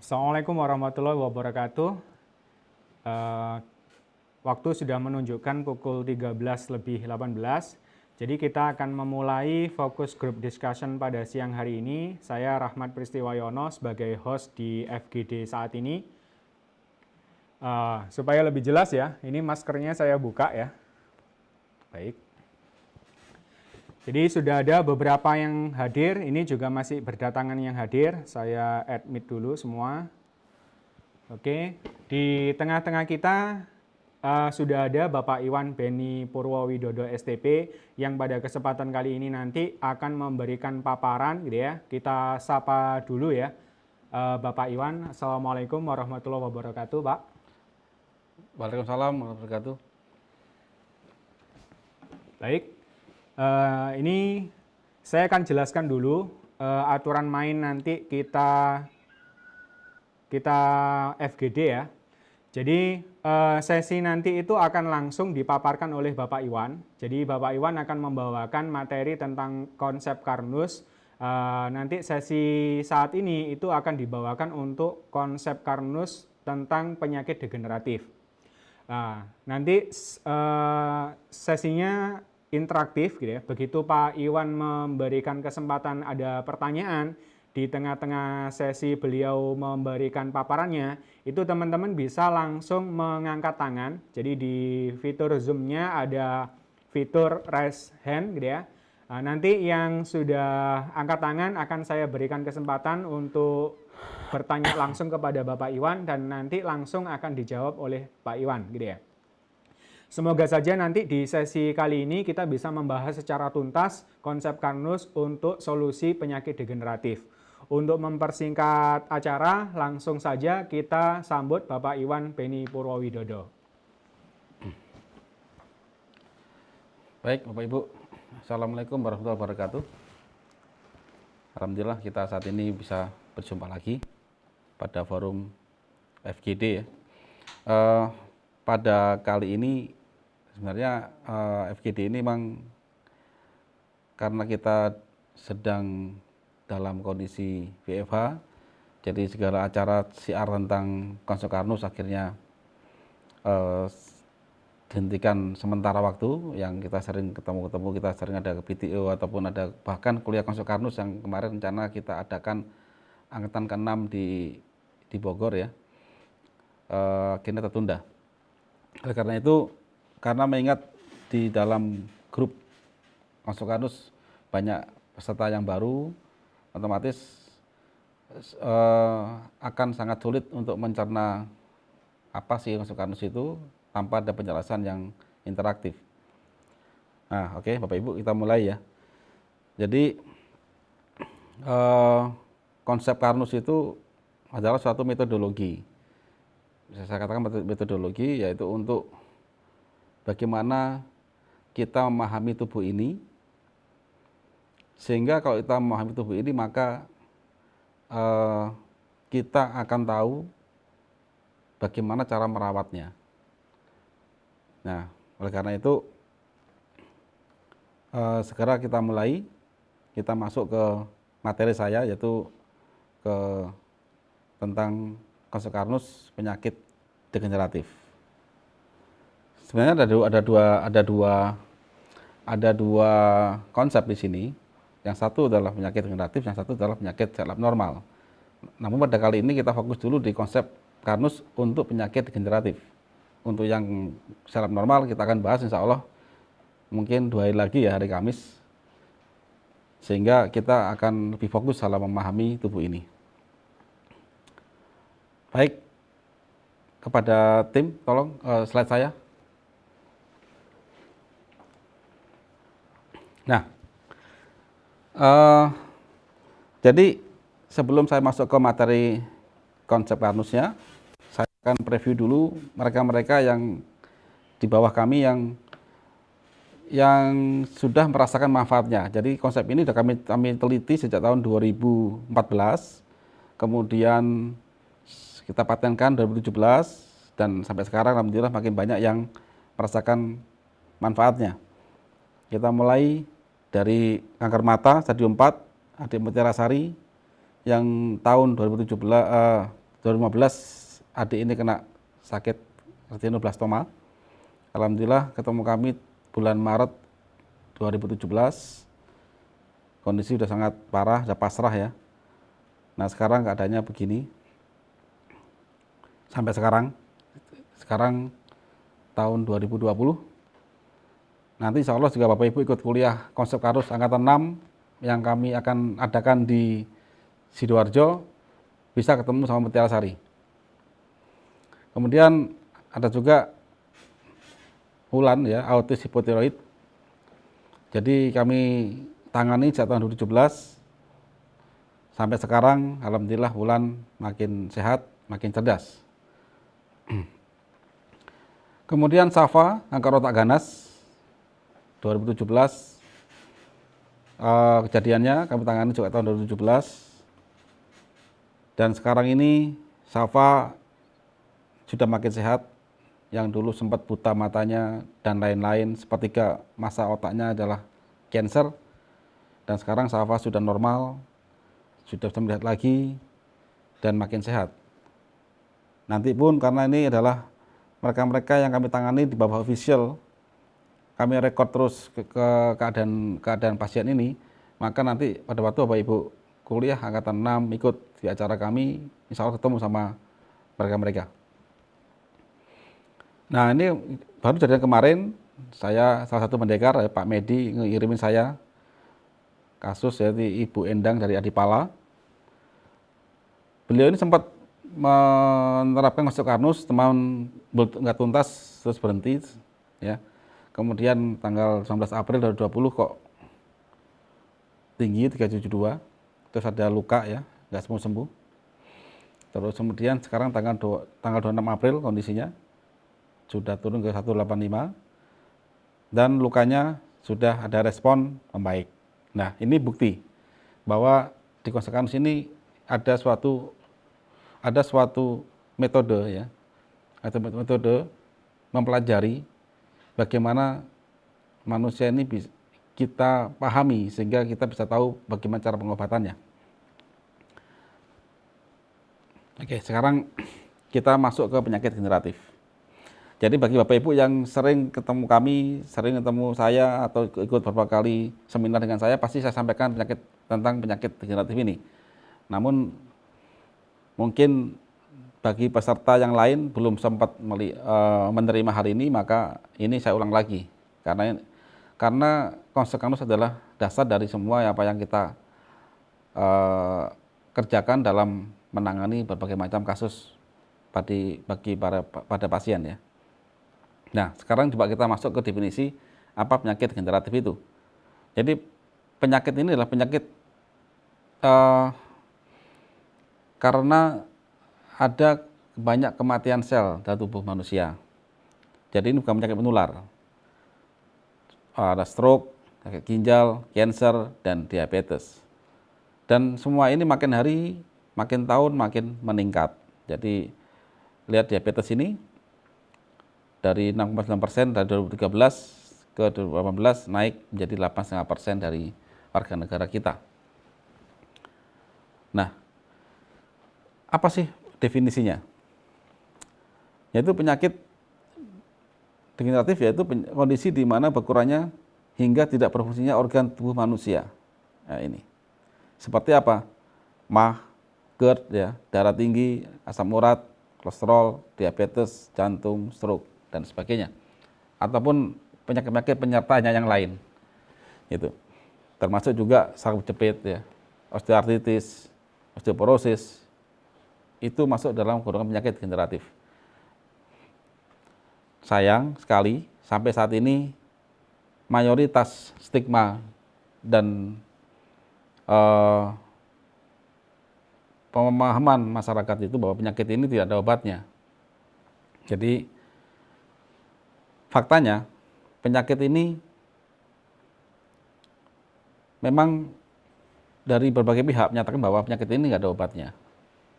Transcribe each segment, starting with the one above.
Assalamualaikum warahmatullahi wabarakatuh. Waktu sudah menunjukkan pukul 13:18. Jadi kita akan memulai fokus group discussion pada siang hari ini. Saya Rahmat Pristiwayono sebagai host di FGD saat ini. Supaya lebih jelas ya, ini maskernya saya buka ya. Baik. Jadi sudah ada beberapa yang hadir, ini juga masih berdatangan yang hadir. Saya admit dulu semua. Oke, di tengah-tengah kita sudah ada Bapak Iwan Beni Purwowidodo STP yang pada kesempatan kali ini nanti akan memberikan paparan gitu ya. Kita sapa dulu ya. Bapak Iwan, Assalamualaikum warahmatullahi wabarakatuh, Pak. Waalaikumsalam warahmatullahi wabarakatuh. Baik. Ini saya akan jelaskan dulu aturan main nanti kita FGD ya. Jadi sesi nanti itu akan langsung dipaparkan oleh Bapak Iwan. Jadi Bapak Iwan akan membawakan materi tentang konsep Karnus. Nanti sesi saat ini itu akan dibawakan untuk konsep Karnus tentang penyakit degeneratif. Nah, nanti sesinya interaktif gitu ya. Begitu Pak Iwan memberikan kesempatan ada pertanyaan di tengah-tengah sesi beliau memberikan paparannya, itu teman-teman bisa langsung mengangkat tangan. Jadi di fitur Zoom-nya ada fitur raise hand gitu ya. Nah, nanti yang sudah angkat tangan akan saya berikan kesempatan untuk bertanya langsung kepada Bapak Iwan dan nanti langsung akan dijawab oleh Pak Iwan gitu ya. Semoga saja nanti di sesi kali ini kita bisa membahas secara tuntas konsep Karnus untuk solusi penyakit degeneratif. Untuk mempersingkat acara, langsung saja kita sambut Bapak Iwan Beni Purwowidodo. Baik, Bapak Ibu. Assalamualaikum warahmatullahi wabarakatuh. Alhamdulillah kita saat ini bisa berjumpa lagi pada forum FGD ya. Pada kali ini sebenarnya FGD ini memang karena kita sedang dalam kondisi WFH, jadi segala acara siar tentang konsep Karnus akhirnya dihentikan sementara waktu. Yang kita sering ketemu-ketemu, kita sering ada PTO ataupun ada bahkan kuliah konsep Karnus yang kemarin rencana kita adakan angkatan ke-6 di Bogor ya, akhirnya tertunda. Oleh karena itu, karena mengingat di dalam grup konsep Karnus banyak peserta yang baru, otomatis akan sangat sulit untuk mencerna apa sih konsep Karnus itu tanpa ada penjelasan yang interaktif. Nah, oke, Bapak Ibu, kita mulai ya. Jadi konsep Karnus itu adalah suatu metodologi. Bisa saya katakan metodologi, yaitu untuk bagaimana kita memahami tubuh ini, sehingga kalau kita memahami tubuh ini maka kita akan tahu bagaimana cara merawatnya. Nah, oleh karena itu segera kita mulai, kita masuk ke materi saya, yaitu tentang konsep Karnus penyakit degeneratif. Sebenarnya ada dua konsep di sini. Yang satu adalah penyakit degeneratif, yang satu adalah penyakit sel abnormal. Namun pada kali ini kita fokus dulu di konsep Karnus untuk penyakit degeneratif. Untuk yang sel abnormal kita akan bahas insya Allah mungkin 2 hari lagi ya, hari Kamis. Sehingga kita akan lebih fokus dalam memahami tubuh ini. Baik, kepada tim, tolong slide saya. Nah, jadi sebelum saya masuk ke materi konsep Karnusnya, saya akan preview dulu mereka-mereka yang di bawah kami yang sudah merasakan manfaatnya. Jadi konsep ini sudah kami teliti sejak tahun 2014, kemudian kita patenkan 2017, dan sampai sekarang alhamdulillah makin banyak yang merasakan manfaatnya. Kita mulai dari kanker mata stadium 4, adik Mutiara Sari yang tahun 2015 adik ini kena sakit retinoblastoma. Alhamdulillah ketemu kami bulan Maret 2017. Kondisi sudah sangat parah, sudah pasrah ya. Nah sekarang keadaannya begini. Sampai sekarang tahun 2020. Nanti insya Allah juga Bapak Ibu ikut kuliah Konsep Karnus Angkatan 6 yang kami akan adakan di Sidoarjo, bisa ketemu sama Mutiara Sari. Kemudian ada juga Wulan ya, autis hipotiroid. Jadi kami tangani sejak tahun 2017 sampai sekarang, alhamdulillah Wulan makin sehat, makin cerdas. Kemudian Safa, kanker otak ganas, 2017 kejadiannya kami tangani juga tahun 2017. Dan sekarang ini Safa sudah makin sehat. Yang dulu sempat buta matanya dan lain-lain, sepertiga masa otaknya adalah cancer. Dan sekarang Safa sudah normal, sudah bisa melihat lagi dan makin sehat. Nanti pun karena ini adalah mereka-mereka yang kami tangani di bawah official, kami rekod terus ke keadaan pasien ini, maka nanti pada waktu Bapak Ibu kuliah Angkatan 6 ikut di acara kami, insya Allah ketemu sama mereka-mereka. Nah ini baru kejadian kemarin, saya salah satu pendekar, Pak Medi, ngirimin saya kasus dari Ibu Endang dari Adipala. Beliau ini sempat menerapkan Konsep Karnus, teman nggak tuntas, terus berhenti ya. Kemudian tanggal 19 April 2020 kok tinggi 372, terus ada luka ya, nggak sembuh-sembuh. Terus kemudian sekarang tanggal 26 April kondisinya sudah turun ke 185 dan lukanya sudah ada respon membaik. Nah ini bukti bahwa di Konsep Karnus ini ada suatu metode ya, atau metode mempelajari bagaimana manusia ini kita pahami sehingga kita bisa tahu bagaimana cara pengobatannya. Oke, sekarang kita masuk ke penyakit degeneratif. Jadi bagi Bapak Ibu yang sering ketemu kami, sering ketemu saya atau ikut beberapa kali seminar dengan saya, pasti saya sampaikan tentang penyakit degeneratif ini. Namun mungkin bagi peserta yang lain belum sempat menerima hal ini, maka ini saya ulang lagi. Karena Konsep Karnus adalah dasar dari semua apa yang kita kerjakan dalam menangani berbagai macam kasus pada pasien ya. Nah, sekarang coba kita masuk ke definisi apa penyakit degeneratif itu. Jadi penyakit ini adalah penyakit karena ada banyak kematian sel dalam tubuh manusia. Jadi ini bukan penyakit menular. Ada stroke, sakit ginjal, cancer, dan diabetes. Dan semua ini makin hari, makin tahun, makin meningkat. Jadi lihat diabetes ini dari 6,9% dari 2013 ke 2018 naik menjadi 8,5% dari warga negara kita. Nah, apa sih definisinya? Yaitu penyakit degeneratif, yaitu kondisi di mana berkurangnya hingga tidak berfungsinya organ tubuh manusia. Nah, ini seperti apa? MAH, GERD, ya, darah tinggi, asam urat, kolesterol, diabetes, jantung, stroke, dan sebagainya. Ataupun penyakit-penyakit penyertanya yang lain. Itu. Termasuk juga saraf jepit, ya, osteoartritis, osteoporosis, itu masuk dalam golongan penyakit degeneratif. Sayang sekali, sampai saat ini mayoritas stigma dan pemahaman masyarakat itu bahwa penyakit ini tidak ada obatnya. Jadi faktanya penyakit ini memang dari berbagai pihak menyatakan bahwa penyakit ini nggak ada obatnya.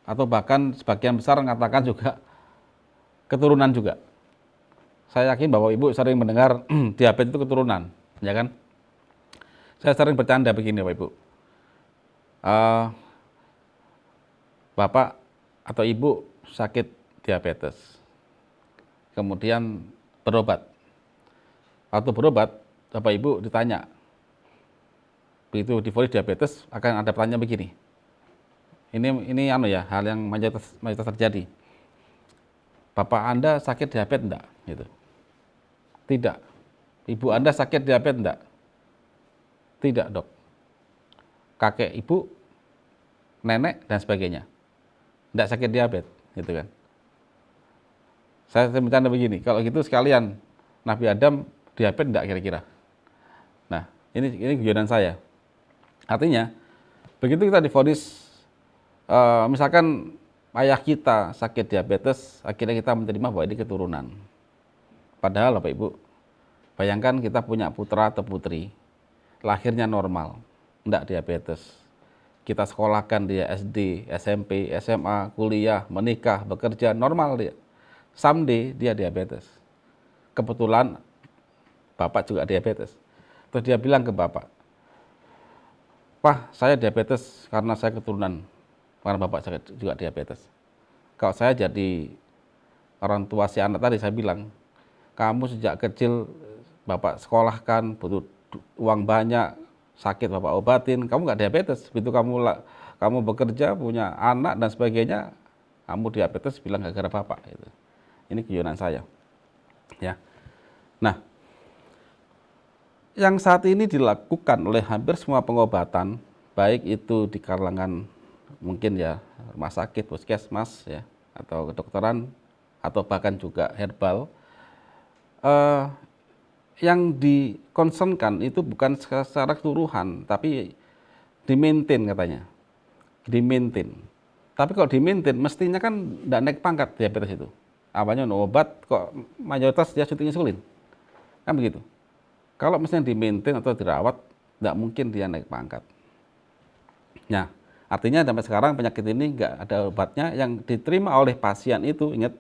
Atau bahkan sebagian besar mengatakan juga keturunan juga. Saya yakin bahwa Ibu sering mendengar diabetes itu keturunan, ya kan? Saya sering bercanda begini Bapak Ibu. eh, Bapak atau Ibu sakit diabetes, kemudian berobat. Waktu berobat, Bapak Ibu ditanya, begitu divonis diabetes akan ada pertanyaan begini. Ini hal yang mayoritas terjadi. Bapak Anda sakit diabetes enggak? Gitu. Tidak. Ibu Anda sakit diabetes enggak? Tidak, Dok. Kakek Ibu, nenek dan sebagainya enggak sakit diabetes, gitu kan. Saya minta Anda begini, kalau gitu sekalian Nabi Adam diabetes enggak kira-kira? Nah, ini guyonan saya. Artinya, begitu kita divonis, misalkan ayah kita sakit diabetes, akhirnya kita menerima bahwa ini keturunan. Padahal Bapak Ibu, bayangkan kita punya putra atau putri, lahirnya normal, enggak diabetes. Kita sekolahkan dia SD, SMP, SMA, kuliah, menikah, bekerja, normal dia. Someday dia diabetes. Kebetulan Bapak juga diabetes. Terus dia bilang ke Bapak, "Pak, saya diabetes karena saya keturunan, karena Bapak juga diabetes." Kalau saya jadi orang tua si anak tadi, saya bilang, "Kamu sejak kecil Bapak sekolahkan, butuh uang banyak, sakit Bapak obatin, kamu nggak diabetes. Begitu kamu bekerja, punya anak dan sebagainya, kamu diabetes, bilang gara-gara Bapak." Gitu. Ini guyonan saya. Ya. Nah, yang saat ini dilakukan oleh hampir semua pengobatan, baik itu di kalangan mungkin ya rumah sakit, puskesmas ya, atau kedokteran, atau bahkan juga herbal, yang dikonsenkan itu bukan secara keseluruhan, tapi di-maintain katanya. Di-maintain. Tapi kalau di-maintain, mestinya kan tidak naik pangkat diabetes itu. Awalnya obat, kok mayoritas dia suntik insulin. Kan begitu. Kalau mestinya di-maintain atau dirawat, tidak mungkin dia naik pangkat. Nah, artinya sampai sekarang penyakit ini nggak ada obatnya. Yang diterima oleh pasien itu, ingat,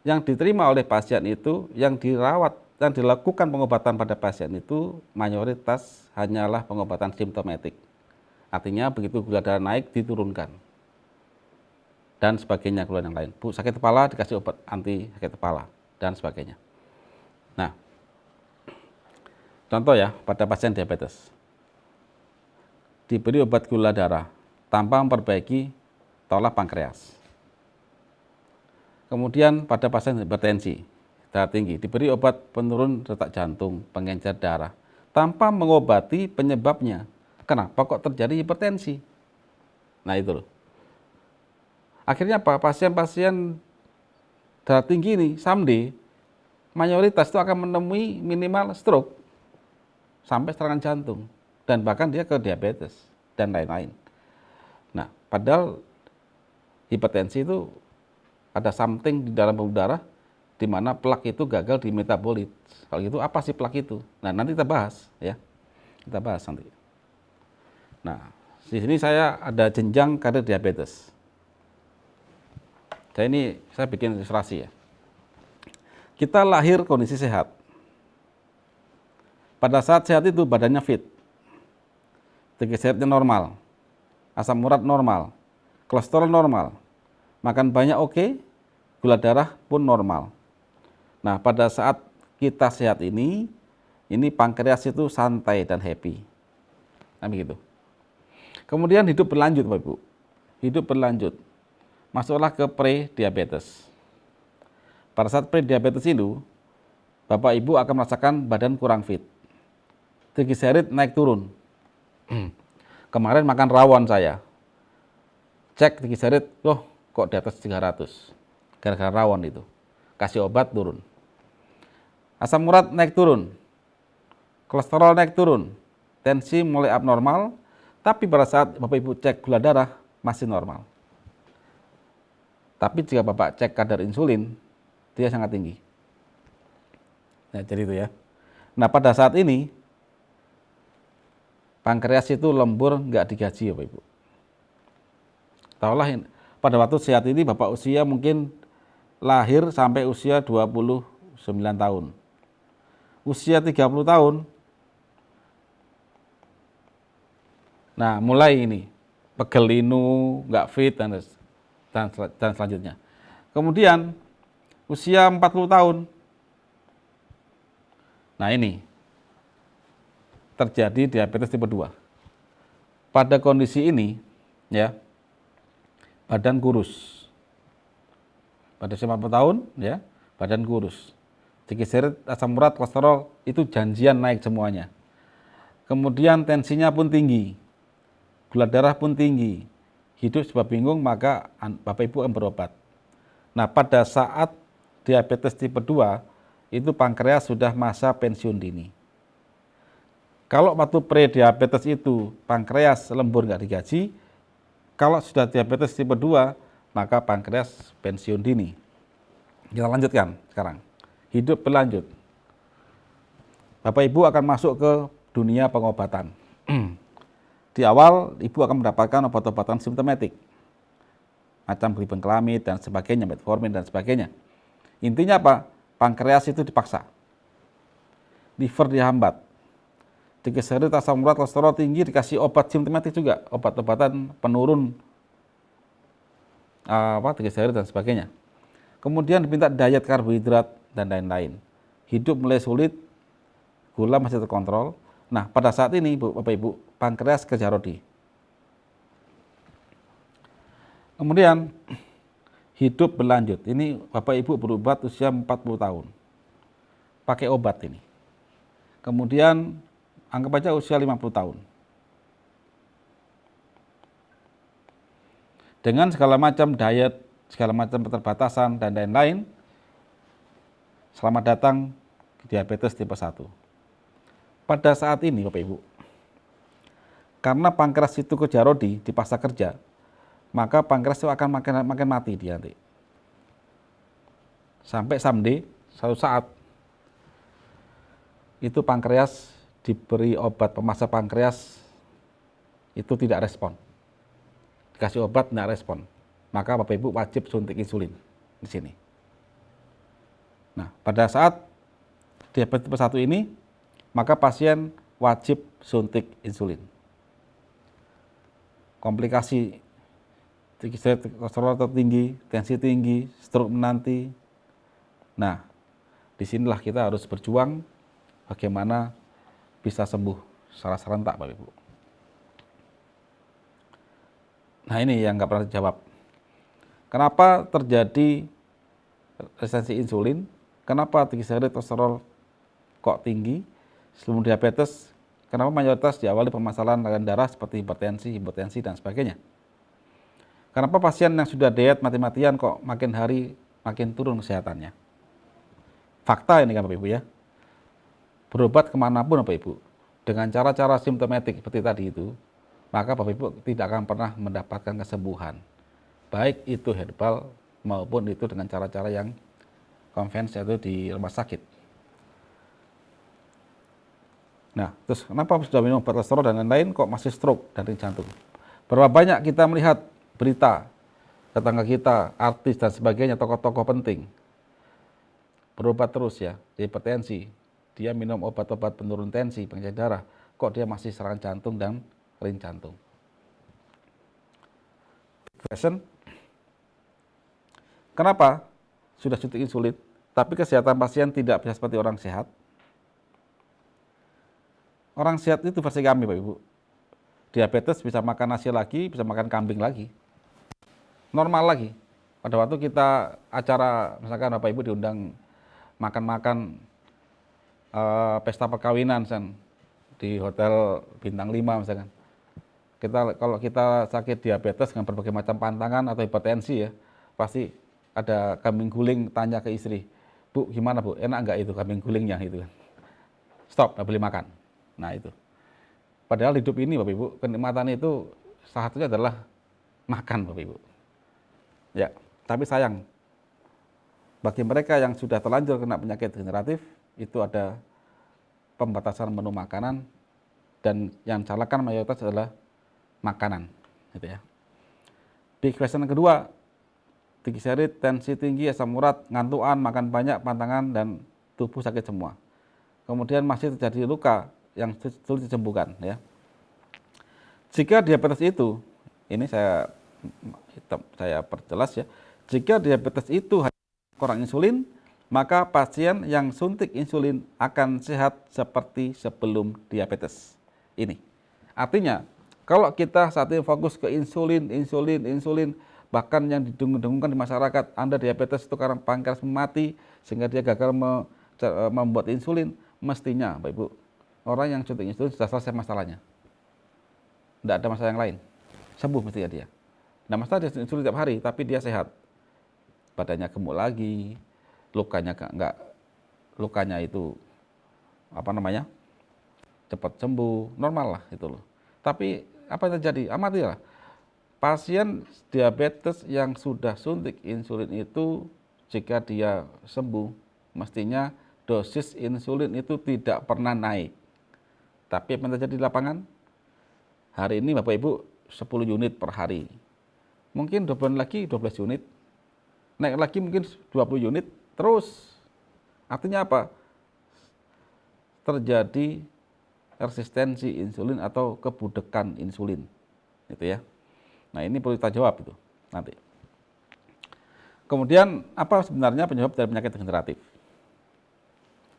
yang diterima oleh pasien itu, yang dirawat, yang dilakukan pengobatan pada pasien itu mayoritas hanyalah pengobatan simptomatik. Artinya begitu gula darah naik diturunkan dan sebagainya, keluhan yang lain. Bu, sakit kepala dikasih obat anti sakit kepala dan sebagainya. Nah, contoh ya pada pasien diabetes, diberi obat gula darah tanpa memperbaiki tolak pankreas. Kemudian pada pasien hipertensi, darah tinggi, diberi obat penurun detak jantung, pengencer darah, tanpa mengobati penyebabnya. Kenapa kok terjadi hipertensi? Nah itu loh. Akhirnya apa? Pasien-pasien darah tinggi ini, someday, mayoritas itu akan menemui minimal stroke, sampai serangan jantung, dan bahkan dia ke diabetes, dan lain-lain. Nah, padahal hipertensi itu ada something di dalam pembuluh darah, di mana plak itu gagal di metabolit. Kalau gitu apa sih plak itu? Nah, nanti kita bahas ya. Kita bahas nanti. Nah, di sini saya ada jenjang karir diabetes. Saya bikin ilustrasi ya. Kita lahir kondisi sehat. Pada saat sehat itu badannya fit. Triglyceridnya normal. Asam urat normal. Kolesterol normal. Makan banyak oke, gula darah pun normal. Nah, pada saat kita sehat ini pankreas itu santai dan happy. Nah, begitu. Kemudian hidup berlanjut, Bapak Ibu. Hidup berlanjut. Masuklah ke pre-diabetes. Pada saat pre-diabetes itu, Bapak Ibu akan merasakan badan kurang fit. Triglycerid naik turun. Kemarin makan rawon saya. Cek triglycerid, loh kok di atas 300. Gara-gara rawon itu. Kasih obat turun. Asam urat naik turun, kolesterol naik turun, tensi mulai abnormal, tapi pada saat Bapak Ibu cek gula darah masih normal. Tapi jika Bapak cek kadar insulin, dia sangat tinggi. Nah, jadi itu ya. Nah, pada saat ini, pankreas itu lembur, nggak digaji Bapak Ibu. Tahulah, pada waktu sehat ini Bapak usia mungkin lahir sampai usia 29 tahun. Usia 30 tahun, nah mulai ini pegel linu, nggak fit, dan selanjutnya. Kemudian usia 40 tahun. Nah ini terjadi diabetes tipe 2. Pada kondisi ini ya, badan kurus. Pada usia 40 tahun ya, badan kurus. Triglycerid, asam urat, kolesterol itu janjian naik semuanya. Kemudian tensinya pun tinggi, gula darah pun tinggi, hidup serba bingung, maka Bapak Ibu akan berobat. Nah, pada saat diabetes tipe 2, itu pankreas sudah masa pensiun dini. Kalau waktu pre-diabetes itu pankreas lembur nggak digaji, kalau sudah diabetes tipe 2, maka pankreas pensiun dini. Kita lanjutkan sekarang. Hidup berlanjut. Bapak Ibu akan masuk ke dunia pengobatan. Di awal, Ibu akan mendapatkan obat-obatan simptomatik, macam glibenclamid dan sebagainya, metformin dan sebagainya. Intinya apa? Pankreas itu dipaksa, liver dihambat, triglycerid, asam urat, kolesterol tinggi, dikasih obat simptomatik juga, obat-obatan penurun triglycerid dan sebagainya. Kemudian diminta diet karbohidrat dan lain-lain. Hidup mulai sulit, gula masih terkontrol. Nah, pada saat ini Bapak Ibu, pankreas kerja rodi. Kemudian hidup berlanjut. Ini Bapak Ibu berobat usia 40 tahun. Pakai obat ini. Kemudian anggap aja usia 50 tahun. Dengan segala macam diet, segala macam keterbatasan dan lain-lain, selamat datang ke diabetes tipe 1. Pada saat ini Bapak Ibu, karena pankreas itu kerja rodi, dipaksa kerja, maka pankreas itu akan makin mati dia nanti. Sampai someday, suatu saat, itu pankreas diberi obat pemaksa pankreas, itu tidak respon. Dikasih obat, tidak respon. Maka Bapak Ibu wajib suntik insulin di sini. Nah, pada saat diabetes tipe 1 ini, maka pasien wajib suntik insulin. Komplikasi triglycerid, kolesterol tertinggi, tensi tinggi, stroke menanti. Nah, disinilah kita harus berjuang bagaimana bisa sembuh secara serentak, Bapak Ibu. Nah, ini yang nggak pernah dijawab. Kenapa terjadi resistensi insulin? Kenapa triglycerid, kolesterol kok tinggi? Sebelum diabetes, kenapa mayoritas diawali permasalahan aliran darah seperti hipertensi, dan sebagainya? Kenapa pasien yang sudah diet mati-matian kok makin hari makin turun kesehatannya? Fakta ini kan Bapak Ibu ya. Berobat kemanapun Bapak Ibu, dengan cara-cara simptomatik seperti tadi itu, maka Bapak Ibu tidak akan pernah mendapatkan kesembuhan. Baik itu herbal maupun itu dengan cara-cara yang konvensional itu di rumah sakit. Nah, terus kenapa sudah minum obat kolesterol dan lain-lain kok masih stroke dan jantung? Berapa banyak kita melihat berita tetangga kita, artis dan sebagainya, tokoh-tokoh penting berobat terus ya, hipertensi, dia minum obat-obat penurun tensi, pengecek darah, kok dia masih serangan jantung dan ring jantung. Question, kenapa sudah suntik insulin, tapi kesehatan pasien tidak bisa seperti orang sehat? Orang sehat itu versi kami, Bapak Ibu. Diabetes bisa makan nasi lagi, bisa makan kambing lagi. Normal lagi. Pada waktu kita acara, misalkan Bapak Ibu diundang makan-makan pesta perkawinan di hotel bintang 5 misalkan. Kalau kita sakit diabetes dengan berbagai macam pantangan atau hipertensi ya, pasti ada kambing guling tanya ke istri, Bu, gimana Bu, enak nggak itu kambing gulingnya itu kan? Stop, nggak boleh makan. Nah itu. Padahal hidup ini Bapak Ibu, kenikmatan itu salah satunya adalah makan Bapak Ibu. Ya, tapi sayang, bagi mereka yang sudah terlanjur kena penyakit degeneratif, itu ada pembatasan menu makanan, dan yang salahkan mayoritas adalah makanan. Gitu ya. Big question yang kedua, triglycerid, tensi tinggi, asam urat, ngantuan, makan banyak, pantangan, dan tubuh sakit semua. Kemudian masih terjadi luka yang sulit disembuhkan ya. Jika diabetes itu Ini saya perjelas ya. Jika diabetes itu hanya kurang insulin, maka pasien yang suntik insulin akan sehat seperti sebelum diabetes. Ini artinya kalau kita saat ini fokus ke insulin, bahkan yang didengung-dengungkan di masyarakat, Anda diabetes itu karena pankreas mati sehingga dia gagal membuat insulin, mestinya Bapak Ibu, orang yang suntik insulin sudah selesai masalahnya. Tidak ada masalah yang lain. Sembuh mestinya dia. Nah, masalah dia insulin tiap hari, tapi dia sehat. Badannya gemuk lagi, lukanya itu cepat sembuh, normal lah itu loh. Tapi apa yang terjadi? Amatilah. Pasien diabetes yang sudah suntik insulin itu, jika dia sembuh, mestinya dosis insulin itu tidak pernah naik. Tapi apa yang terjadi di lapangan? Hari ini Bapak Ibu 10 unit per hari. Mungkin 2 bulan lagi 12 unit. Naik lagi mungkin 20 unit. Terus artinya apa? Terjadi resistensi insulin atau kebudekan insulin. Gitu ya. Nah, ini perlu kita jawab itu nanti. Kemudian apa sebenarnya penyebab dari penyakit degeneratif?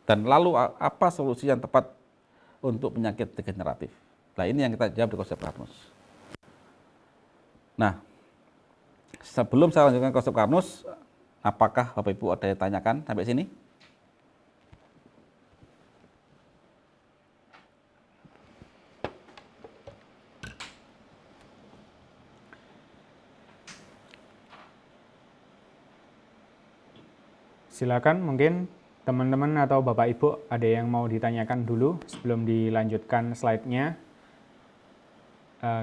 Dan lalu apa solusi yang tepat untuk penyakit degeneratif? Nah, ini yang kita jawab di konsep Karnus. Nah, sebelum saya lanjutkan konsep Karnus, apakah Bapak Ibu ada yang tanyakan sampai sini? Silakan, mungkin teman-teman atau Bapak Ibu ada yang mau ditanyakan dulu sebelum dilanjutkan slide-nya.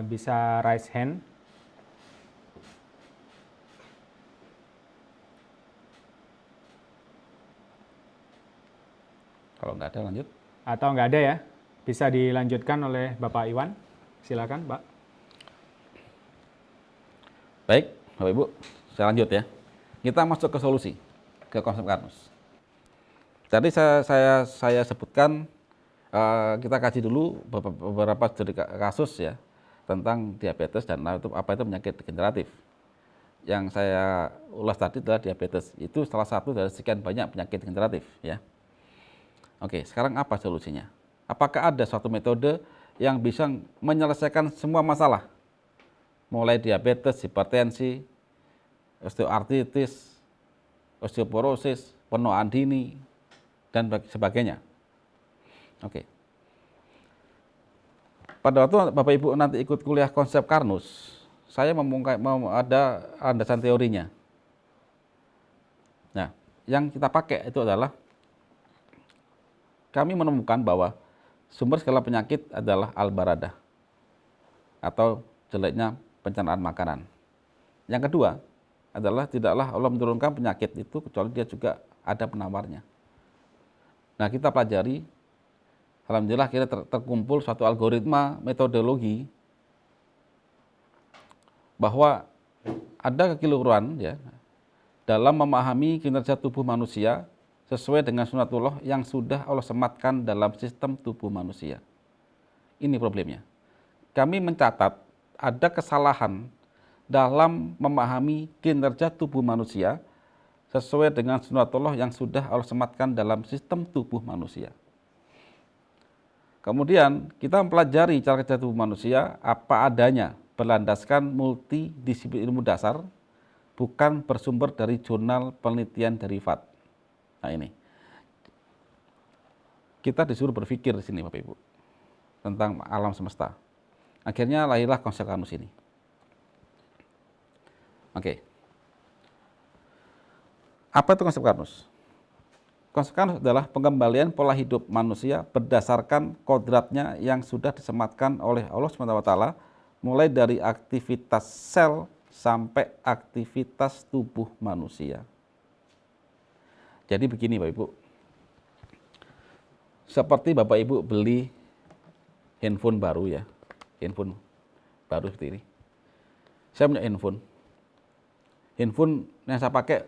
Bisa raise hand. Kalau nggak ada lanjut. Atau nggak ada ya? Bisa dilanjutkan oleh Bapak Iwan. Silakan, Pak. Baik, Bapak Ibu, saya lanjut ya. Kita masuk ke solusi, ke konsep Karnus. Tadi saya sebutkan, kita kaji dulu beberapa studi kasus ya tentang diabetes dan apa itu penyakit degeneratif. Yang saya ulas tadi adalah diabetes. Itu salah satu dari sekian banyak penyakit degeneratif ya. Oke, sekarang apa solusinya? Apakah ada suatu metode yang bisa menyelesaikan semua masalah? Mulai diabetes, hipertensi, osteoartritis, osteoporosis, penuaan dini, dan sebagainya. Oke. Pada waktu Bapak Ibu nanti ikut kuliah konsep Karnus, saya ada landasan teorinya. Nah, yang kita pakai itu adalah kami menemukan bahwa sumber segala penyakit adalah al-baradah atau jeleknya pencernaan makanan. Yang kedua adalah tidaklah Allah menurunkan penyakit itu kecuali dia juga ada penawarnya. Nah, kita pelajari, alhamdulillah kita terkumpul suatu algoritma metodologi bahwa ada kekeliruan ya dalam memahami kinerja tubuh manusia sesuai dengan sunatullah yang sudah Allah sematkan dalam sistem tubuh manusia. Ini problemnya. Kami mencatat ada kesalahan dalam memahami kinerja tubuh manusia sesuai dengan sunatullah yang sudah Allah sematkan dalam sistem tubuh manusia. Kemudian kita mempelajari cara kerja tubuh manusia apa adanya, berlandaskan multidisiplin ilmu dasar, bukan bersumber dari jurnal penelitian derivat. Nah ini, kita disuruh berpikir di sini Bapak Ibu tentang alam semesta. Akhirnya lahirlah konsep Karnus ini. Oke. Apa itu konsep Karnus? Konsep Karnus adalah pengembalian pola hidup manusia berdasarkan kodratnya yang sudah disematkan oleh Allah SWT, mulai dari aktivitas sel sampai aktivitas tubuh manusia. Jadi begini Bapak Ibu, seperti Bapak Ibu beli handphone baru ya, handphone baru seperti ini. Saya punya handphone yang saya pakai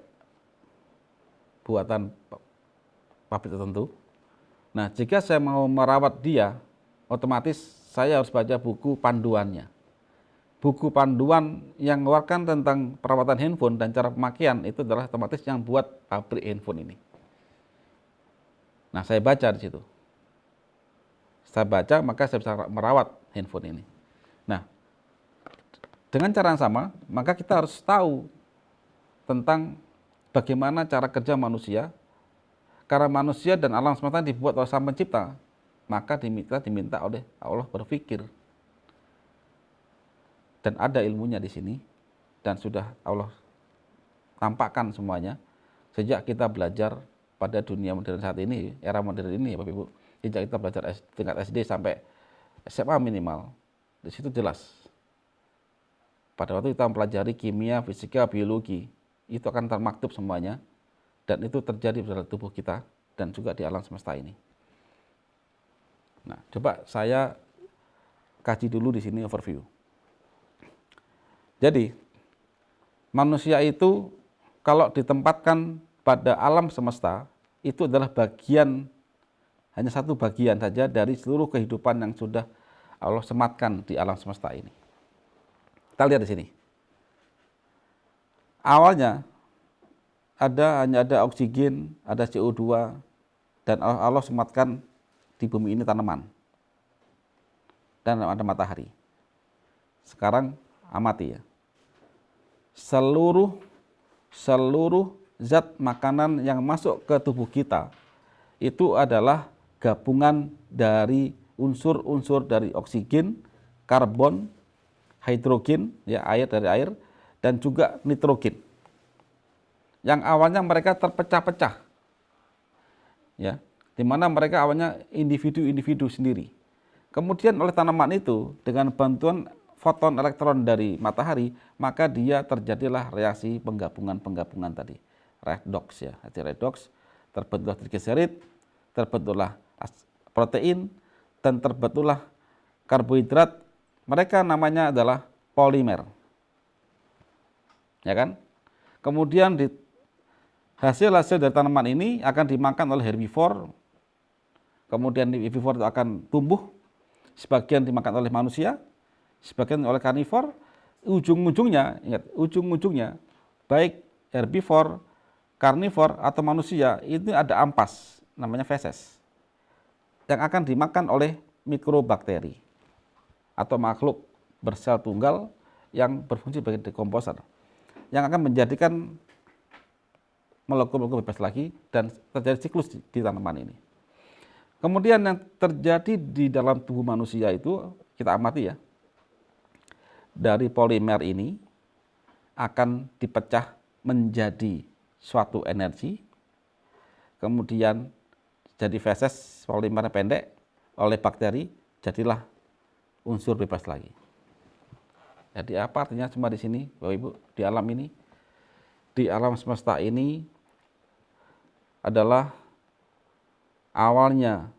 buatan pabrik tertentu. Nah, jika saya mau merawat dia, otomatis saya harus baca buku panduannya. buku panduan yang mengeluarkan tentang perawatan handphone dan cara pemakaian itu adalah otomatis yang buat pabrik handphone ini. Nah, saya baca di situ. Saya baca, maka saya bisa merawat handphone ini. Nah, dengan cara yang sama, maka kita harus tahu tentang bagaimana cara kerja manusia. Karena manusia dan alam semesta dibuat oleh Sang Pencipta, maka diminta oleh Allah berpikir. Dan ada ilmunya di sini, dan sudah Allah tampakkan semuanya sejak kita belajar pada dunia modern saat ini, era modern ini ya Bapak Ibu. Sejak kita belajar tingkat SD sampai SMA minimal, di situ jelas. Pada waktu kita mempelajari kimia, fisika, biologi, itu akan termaktub semuanya, dan itu terjadi dalam tubuh kita dan juga di alam semesta ini. Nah, coba saya kaji dulu di sini overview. Jadi, manusia itu kalau ditempatkan pada alam semesta, itu adalah bagian, hanya satu bagian saja dari seluruh kehidupan yang sudah Allah sematkan di alam semesta ini. Kita lihat di sini. Awalnya, hanya ada oksigen, ada CO2, dan Allah sematkan di bumi ini tanaman. Dan ada matahari. Sekarang amati ya. Seluruh zat makanan yang masuk ke tubuh kita itu adalah gabungan dari unsur-unsur dari oksigen, karbon, hidrogen, ya air dari air, dan juga nitrogen. Yang awalnya mereka terpecah-pecah, ya, di mana mereka awalnya individu-individu sendiri. Kemudian oleh tanaman itu dengan bantuan foton elektron dari matahari, maka dia terjadilah reaksi penggabungan tadi. Redox ya, redox, terbentuklah trigliserid, terbentuklah protein, dan terbentuklah karbohidrat. Mereka namanya adalah polimer. Ya kan? Kemudian hasil-hasil dari tanaman ini akan dimakan oleh herbivore. Kemudian herbivore itu akan tumbuh, sebagian dimakan oleh manusia, sebagian oleh karnivor. Ujung-ujungnya, ingat, ujung-ujungnya baik herbivore, karnivor atau manusia itu ada ampas, namanya feses, yang akan dimakan oleh mikrobakteri atau makhluk bersel tunggal yang berfungsi sebagai dekomposer, yang akan menjadikan molekul-molekul bebas lagi dan terjadi siklus di tanaman ini. Kemudian yang terjadi di dalam tubuh manusia itu kita amati ya. Dari polimer ini akan dipecah menjadi suatu energi, kemudian jadi feses polimer pendek oleh bakteri, jadilah unsur bebas lagi. Jadi apa artinya semua di sini, Bapak Ibu, di alam ini, di alam semesta ini adalah awalnya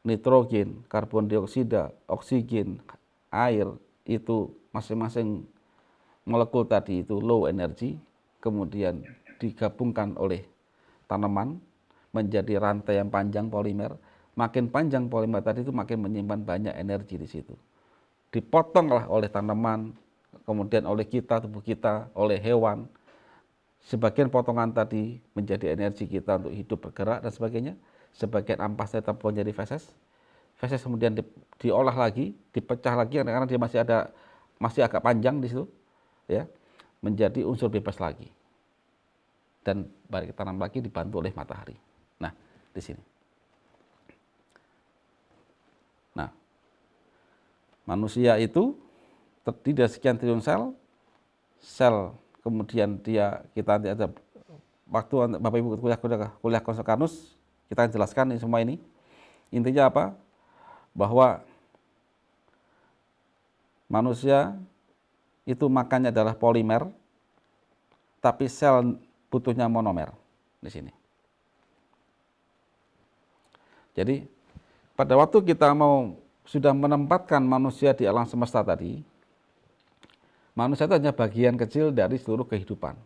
nitrogen, karbon dioksida, oksigen, air itu masing-masing molekul tadi itu low energy, kemudian digabungkan oleh tanaman menjadi rantai yang panjang polimer. Makin panjang polimer tadi itu makin menyimpan banyak energi di situ. Dipotonglah oleh tanaman, kemudian oleh kita, tubuh kita, oleh hewan. Sebagian potongan tadi menjadi energi kita untuk hidup, bergerak dan sebagainya. Sebagian ampas tetap menjadi feses. Feses kemudian diolah lagi, dipecah lagi karena dia masih agak panjang di situ, ya, menjadi unsur bebas lagi. Dan balik tanam lagi dibantu oleh matahari. Nah, di sini. Nah, manusia itu terdiri dari sekian triliun sel kemudian kita ada waktu Bapak Ibu kuliah Konsekarnus, kita jelaskan ini semua ini. Intinya apa? Bahwa manusia itu makannya adalah polimer, tapi sel butuhnya monomer di sini. Jadi pada waktu kita sudah menempatkan manusia di alam semesta tadi, manusia itu hanya bagian kecil dari seluruh kehidupan.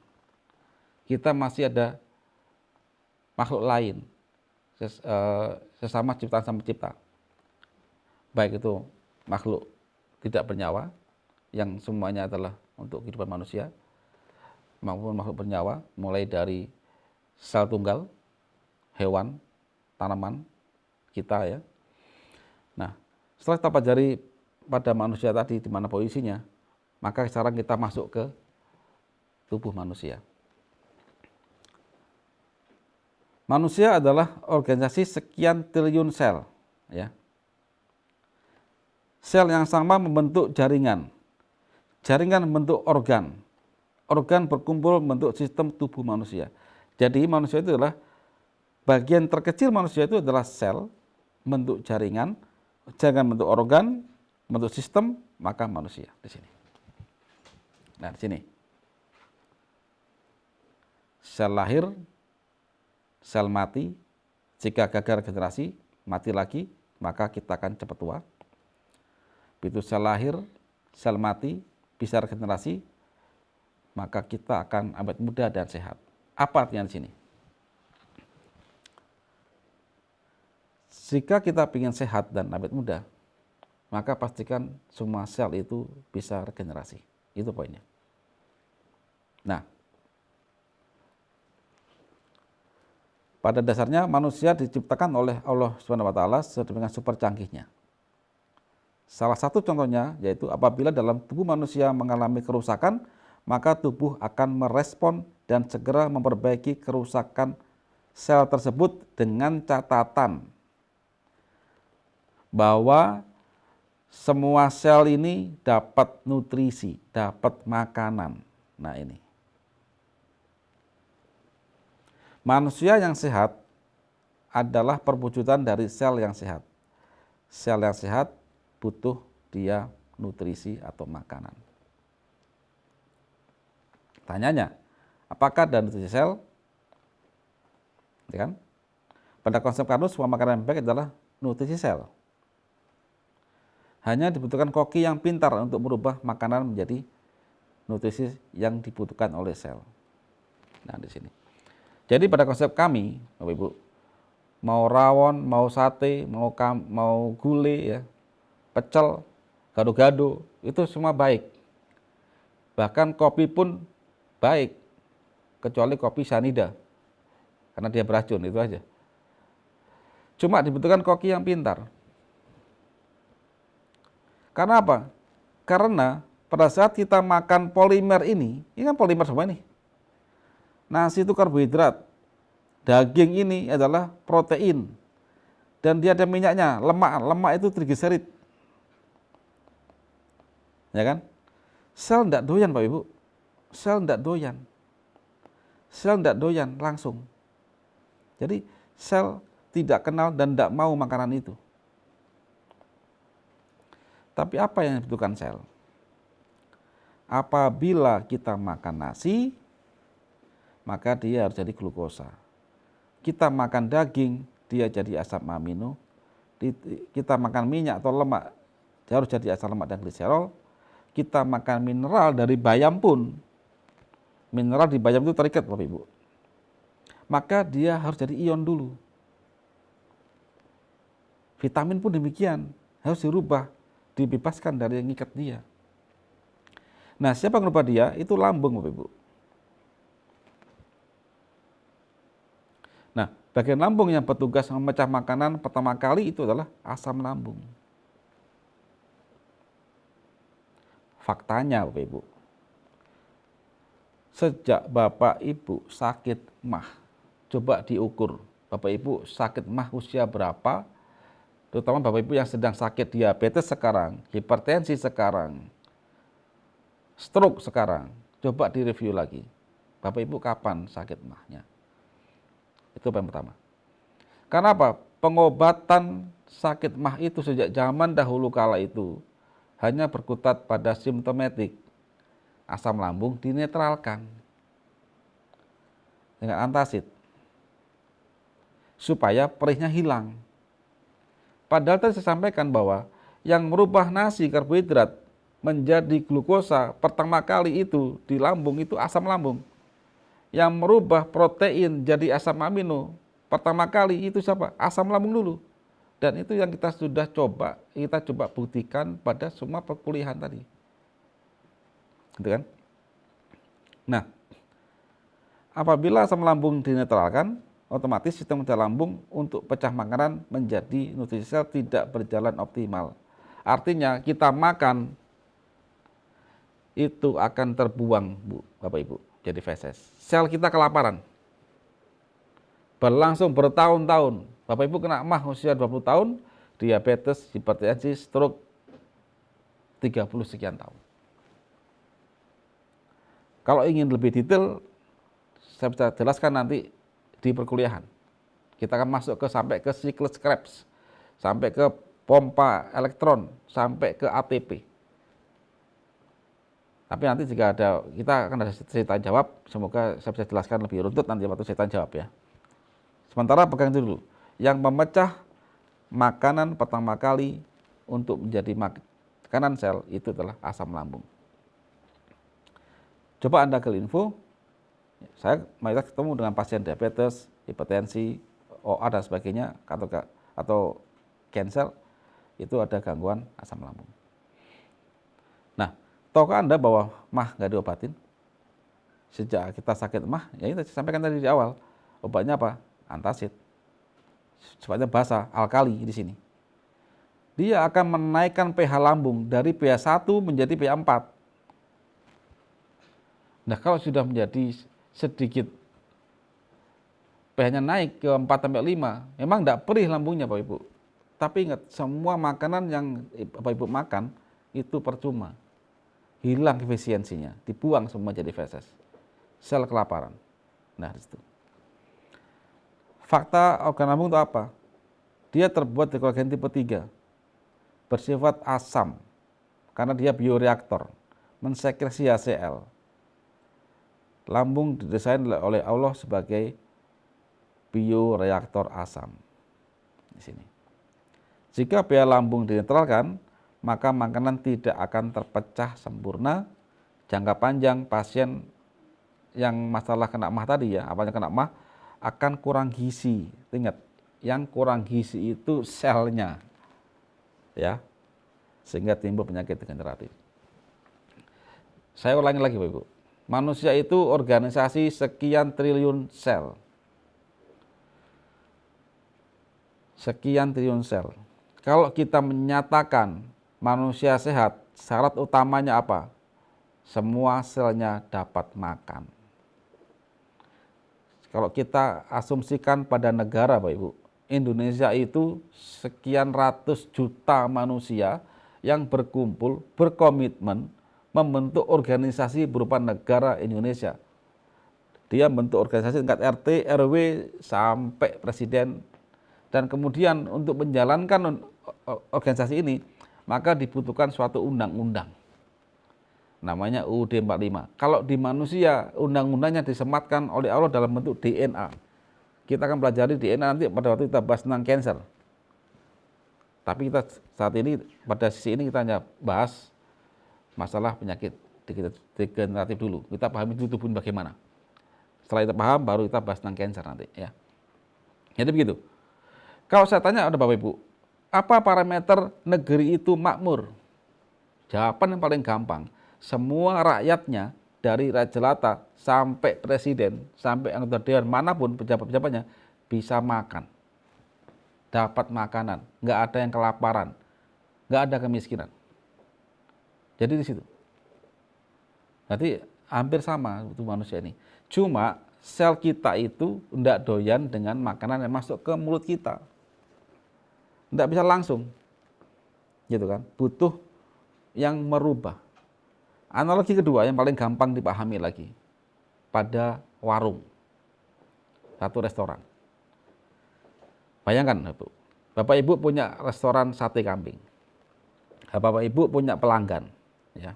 Kita masih ada makhluk lain, sesama ciptaan Sang Pencipta. Baik itu makhluk tidak bernyawa yang semuanya adalah untuk kehidupan manusia maupun makhluk bernyawa, mulai dari sel tunggal, hewan, tanaman, kita ya. Nah, setelah kita pelajari pada manusia tadi di mana posisinya, maka sekarang kita masuk ke tubuh manusia. Manusia adalah organisasi sekian triliun sel, ya. Sel yang sama membentuk jaringan, jaringan membentuk organ, organ berkumpul membentuk sistem tubuh manusia. Jadi manusia itu adalah bagian terkecil manusia itu adalah sel, bentuk jaringan, jaringan bentuk organ, bentuk sistem, maka manusia di sini. Nah, di sini. Sel lahir, sel mati, jika gagal regenerasi, mati lagi, maka kita akan cepat tua. Begitu sel lahir, sel mati, bisa regenerasi, maka kita akan awet muda dan sehat. Apa artinya di sini? Jika kita ingin sehat dan awet muda, maka pastikan semua sel itu bisa regenerasi. Itu poinnya. Nah, pada dasarnya manusia diciptakan oleh Allah SWT dengan super canggihnya. Salah satu contohnya yaitu apabila dalam tubuh manusia mengalami kerusakan, maka tubuh akan merespon dan segera memperbaiki kerusakan sel tersebut dengan catatan bahwa semua sel ini dapat nutrisi, dapat makanan. Nah ini. Manusia yang sehat adalah perwujudan dari sel yang sehat. Sel yang sehat butuh dia nutrisi atau makanan. Tanyanya, apakah ada nutrisi sel? Ya kan? Pada konsep Karnus, semua makanan yang baik adalah nutrisi sel. Hanya dibutuhkan koki yang pintar untuk merubah makanan menjadi nutrisi yang dibutuhkan oleh sel. Nah, di sini. Jadi pada konsep kami, Bapak Ibu, mau rawon, mau sate, mau gulai, ya, pecel, gado-gado, itu semua baik. Bahkan kopi pun baik, kecuali kopi cyanida, karena dia beracun, itu aja. Cuma dibutuhkan koki yang pintar. Karena apa? Karena pada saat kita makan polimer ini kan polimer semua ini. Nasi itu karbohidrat, daging ini adalah protein, dan dia ada minyaknya, lemak itu trigliserid. Ya kan? Sel tidak doyan Pak Ibu, sel tidak doyan. Sel tidak doyan langsung. Jadi sel tidak kenal dan tidak mau makanan itu. Tapi apa yang dibutuhkan sel? Apabila kita makan nasi, maka dia harus jadi glukosa. Kita makan daging, dia jadi asam amino. Kita makan minyak atau lemak, dia harus jadi asam lemak dan gliserol. Kita makan mineral dari bayam pun, mineral di bayam itu terikat Bapak Ibu. Maka dia harus jadi ion dulu. Vitamin pun demikian, harus dirubah, dibebaskan dari yang ngikat dia. Nah, siapa yang merubah dia? Itu lambung Bapak Ibu. Nah, bagian lambung yang bertugas memecah makanan pertama kali itu adalah asam lambung. Faktanya Bapak Ibu, sejak Bapak Ibu sakit mah, coba diukur Bapak Ibu sakit mah usia berapa, terutama Bapak Ibu yang sedang sakit diabetes sekarang, hipertensi sekarang, stroke sekarang, coba direview lagi. Bapak Ibu kapan sakit mahnya? Itu yang pertama. Karena apa? Pengobatan sakit mah itu sejak zaman dahulu kala itu hanya berkutat pada simptomatik. Asam lambung dinetralkan dengan antasid supaya perihnya hilang. Padahal tadi saya sampaikan bahwa yang merubah nasi karbohidrat menjadi glukosa pertama kali itu di lambung itu asam lambung. Yang merubah protein jadi asam amino pertama kali itu siapa? Asam lambung dulu. Dan itu yang kita coba buktikan pada semua perkuliahan tadi. gitu kan? Nah, apabila asam lambung dinetralkan, otomatis sistem kerja lambung untuk pecah makanan menjadi nutrisi sel tidak berjalan optimal. Artinya kita makan itu akan terbuang, Bu, Bapak Ibu, jadi feses. Sel kita kelaparan. Berlangsung bertahun-tahun. Bapak Ibu kena MAH usia 20 tahun, diabetes, hipertensi, stroke 30 sekian tahun. Kalau ingin lebih detail, saya bisa jelaskan nanti di perkuliahan. Kita akan masuk sampai ke siklus Krebs, sampai ke pompa elektron, sampai ke ATP. Tapi nanti jika kita akan ada cerita jawab, semoga saya bisa jelaskan lebih runtut nanti waktu cerita jawab ya. Sementara pegang dulu, yang memecah makanan pertama kali untuk menjadi makanan sel itu adalah asam lambung. Coba Anda ke info, saya mayoritas ketemu dengan pasien diabetes, hipertensi, OA dan sebagainya, atau cancer, itu ada gangguan asam lambung. Nah, tahukah Anda bahwa MAH nggak diobatin? Sejak kita sakit MAH, ya itu saya sampaikan tadi di awal, obatnya apa? Antacid. Sifatnya basa, alkali di sini. Dia akan menaikkan pH lambung dari pH 1 menjadi pH 4. Nah, kalau sudah menjadi sedikit pH-nya naik ke 4 sampai 5, memang tidak perih lambungnya Bapak Ibu. Tapi ingat, semua makanan yang Bapak Ibu makan itu percuma. Hilang efisiensinya, dibuang semua jadi feses. Sel kelaparan. Nah, di situ. Fakta organ lambung itu apa? Dia terbuat dari kolagen tipe 3. Bersifat asam karena dia bioreaktor, mensekresi HCl. Lambung didesain oleh Allah sebagai bioreaktor asam. Di sini. Jika pH lambung dinetralkan, maka makanan tidak akan terpecah sempurna. Jangka panjang pasien yang masalah kena MAH tadi ya, apanya kena MAH, akan kurang gizi. Ingat, yang kurang gizi itu selnya, ya, sehingga timbul penyakit degeneratif. Saya ulangi lagi, Bapak Ibu. Manusia itu organisasi sekian triliun sel. Sekian triliun sel. Kalau kita menyatakan manusia sehat, syarat utamanya apa? Semua selnya dapat makan. Kalau kita asumsikan pada negara, Bapak Ibu, Indonesia itu sekian ratus juta manusia yang berkumpul, berkomitmen, membentuk organisasi berupa negara Indonesia. Dia membentuk organisasi tingkat RT, RW, sampai presiden. Dan kemudian untuk menjalankan organisasi ini, maka dibutuhkan suatu undang-undang. Namanya UUD 45. Kalau di manusia, undang-undangnya disematkan oleh Allah dalam bentuk DNA. Kita akan pelajari DNA nanti pada waktu kita bahas tentang cancer. Tapi kita saat ini, pada sisi ini kita hanya bahas masalah penyakit degeneratif dulu. Kita pahami dulu tubuh bagaimana. Setelah kita paham, baru kita bahas tentang cancer nanti. Ya. Jadi begitu. Kalau saya tanya ada Bapak Ibu, apa parameter negeri itu makmur? Jawaban yang paling gampang. Semua rakyatnya dari raja jelata sampai presiden, sampai anggota dewan manapun pejabat-pejabatnya bisa makan, dapat makanan, nggak ada yang kelaparan, nggak ada kemiskinan. Jadi di situ. Jadi hampir sama itu manusia ini. Cuma sel kita itu nggak doyan dengan makanan yang masuk ke mulut kita, nggak bisa langsung, gitu kan? Butuh yang merubah. Analogi kedua yang paling gampang dipahami lagi, pada warung, satu restoran. Bayangkan, Bapak Ibu punya restoran sate kambing. Bapak Ibu punya pelanggan, ya,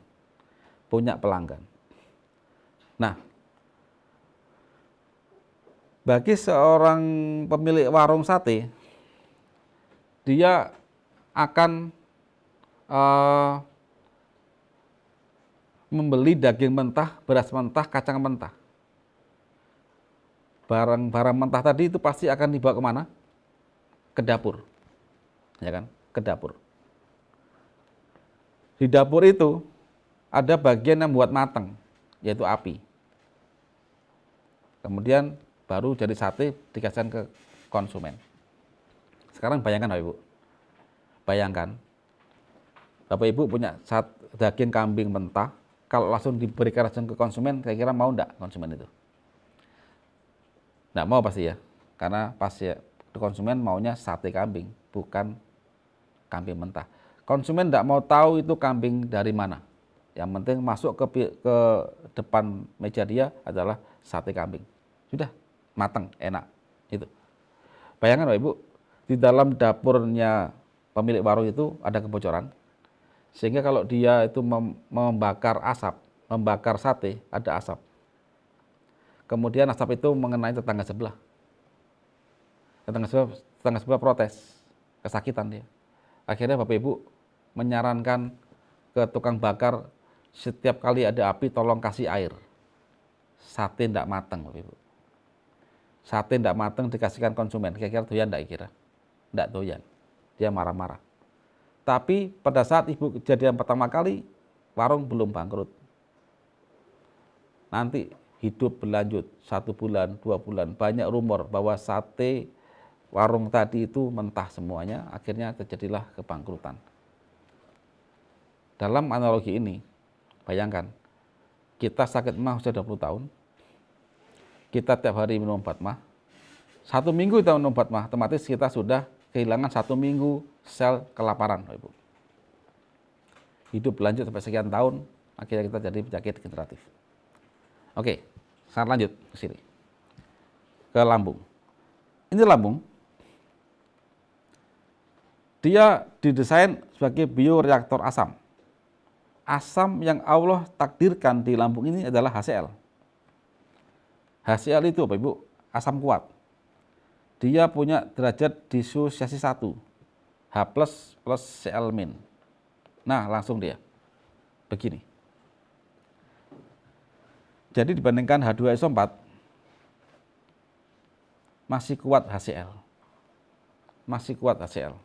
punya pelanggan. Nah, bagi seorang pemilik warung sate, dia akan membeli daging mentah, beras mentah, kacang mentah. Barang-barang mentah tadi itu pasti akan dibawa kemana? Ke dapur, ya kan? Ke dapur. Di dapur itu ada bagian yang buat mateng, yaitu api. Kemudian baru jadi sate dikasihkan ke konsumen. Sekarang bayangkan Bapak Ibu. Bayangkan Bapak Ibu punya daging kambing mentah, kalau langsung diberikan langsung ke konsumen, kira-kira mau enggak konsumen itu? Enggak mau pasti ya. Karena pasti konsumen maunya sate kambing, bukan kambing mentah. Konsumen enggak mau tahu itu kambing dari mana. Yang penting masuk ke depan meja dia adalah sate kambing. Sudah matang, enak. Itu. Bayangkan Bapak Ibu, di dalam dapurnya pemilik warung itu ada kebocoran. Sehingga kalau dia itu membakar sate, ada asap. Kemudian asap itu mengenai tetangga sebelah. Tetangga sebelah protes, kesakitan dia. Akhirnya Bapak Ibu menyarankan ke tukang bakar, setiap kali ada api tolong kasih air. Sate tidak matang Bapak Ibu. Sate tidak matang dikasihkan konsumen, kira-kira doyan tidak kira? Tidak doyan, dia marah-marah. Tapi pada saat Ibu kejadian pertama kali, warung belum bangkrut. Nanti hidup berlanjut 1 bulan, 2 bulan, banyak rumor bahwa sate warung tadi itu mentah semuanya, akhirnya terjadilah kebangkrutan. Dalam analogi ini, bayangkan, kita sakit mah sudah 20 tahun, kita tiap hari minum obat mah, 1 minggu kita minum obat mah, otomatis kita sudah kehilangan 1 minggu sel kelaparan, Ibu. Hidup berlanjut sampai sekian tahun, akhirnya kita jadi penyakit degeneratif. Oke, sekarang lanjut ke sini. Ke lambung. Ini lambung. Dia didesain sebagai bioreaktor asam. Asam yang Allah takdirkan di lambung ini adalah HCl. HCl itu Bapak Ibu, asam kuat. Dia punya derajat disosiasi 1, H plus Cl-. Nah, langsung dia. Begini. Jadi dibandingkan H2SO4, masih kuat HCl. Masih kuat HCl.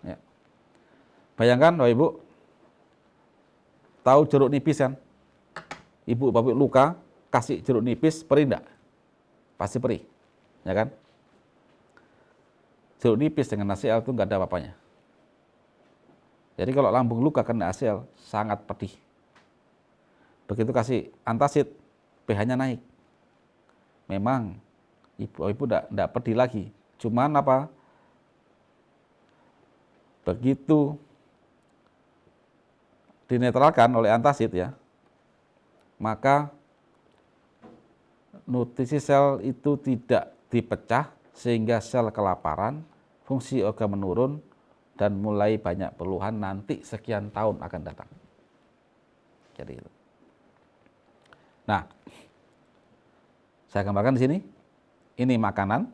Ya. Bayangkan Bapak Ibu, tahu jeruk nipis kan? Ibu Bapak luka, kasih jeruk nipis, perih enggak? Pasti perih. Ya kan? Jeruk nipis dengan HCl itu enggak ada apa-apanya. Jadi kalau lambung luka kena HCl, sangat pedih. Begitu kasih antasid, pH-nya naik. Memang ibu enggak pedih lagi. Cuman apa? Begitu dinetralkan oleh antasid ya, maka nutrisi sel itu tidak dipecah sehingga sel kelaparan, fungsi organ menurun, dan mulai banyak keluhan nanti sekian tahun akan datang. Jadi itu. Nah, saya gambarkan di sini. Ini makanan,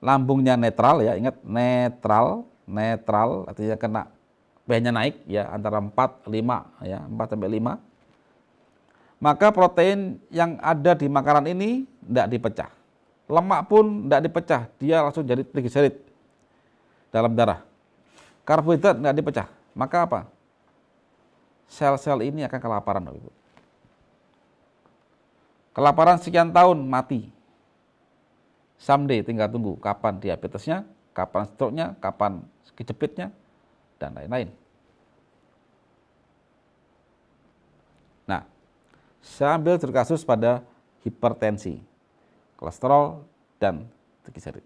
lambungnya netral ya, ingat netral artinya kena pH-nya naik ya antara 4 5 ya, 4 sampai 5. Maka protein yang ada di makanan ini tidak dipecah. Lemak pun tidak dipecah, dia langsung jadi trigliserid dalam darah. Karbohidrat tidak dipecah, maka apa? Sel-sel ini akan kelaparan, Bapak Ibu. Kelaparan sekian tahun mati. Someday tinggal tunggu kapan diabetesnya, kapan stroke-nya, kapan kejepitnya, dan lain-lain. Nah, saya ambil kasus pada hipertensi, kolesterol, dan trigliserid.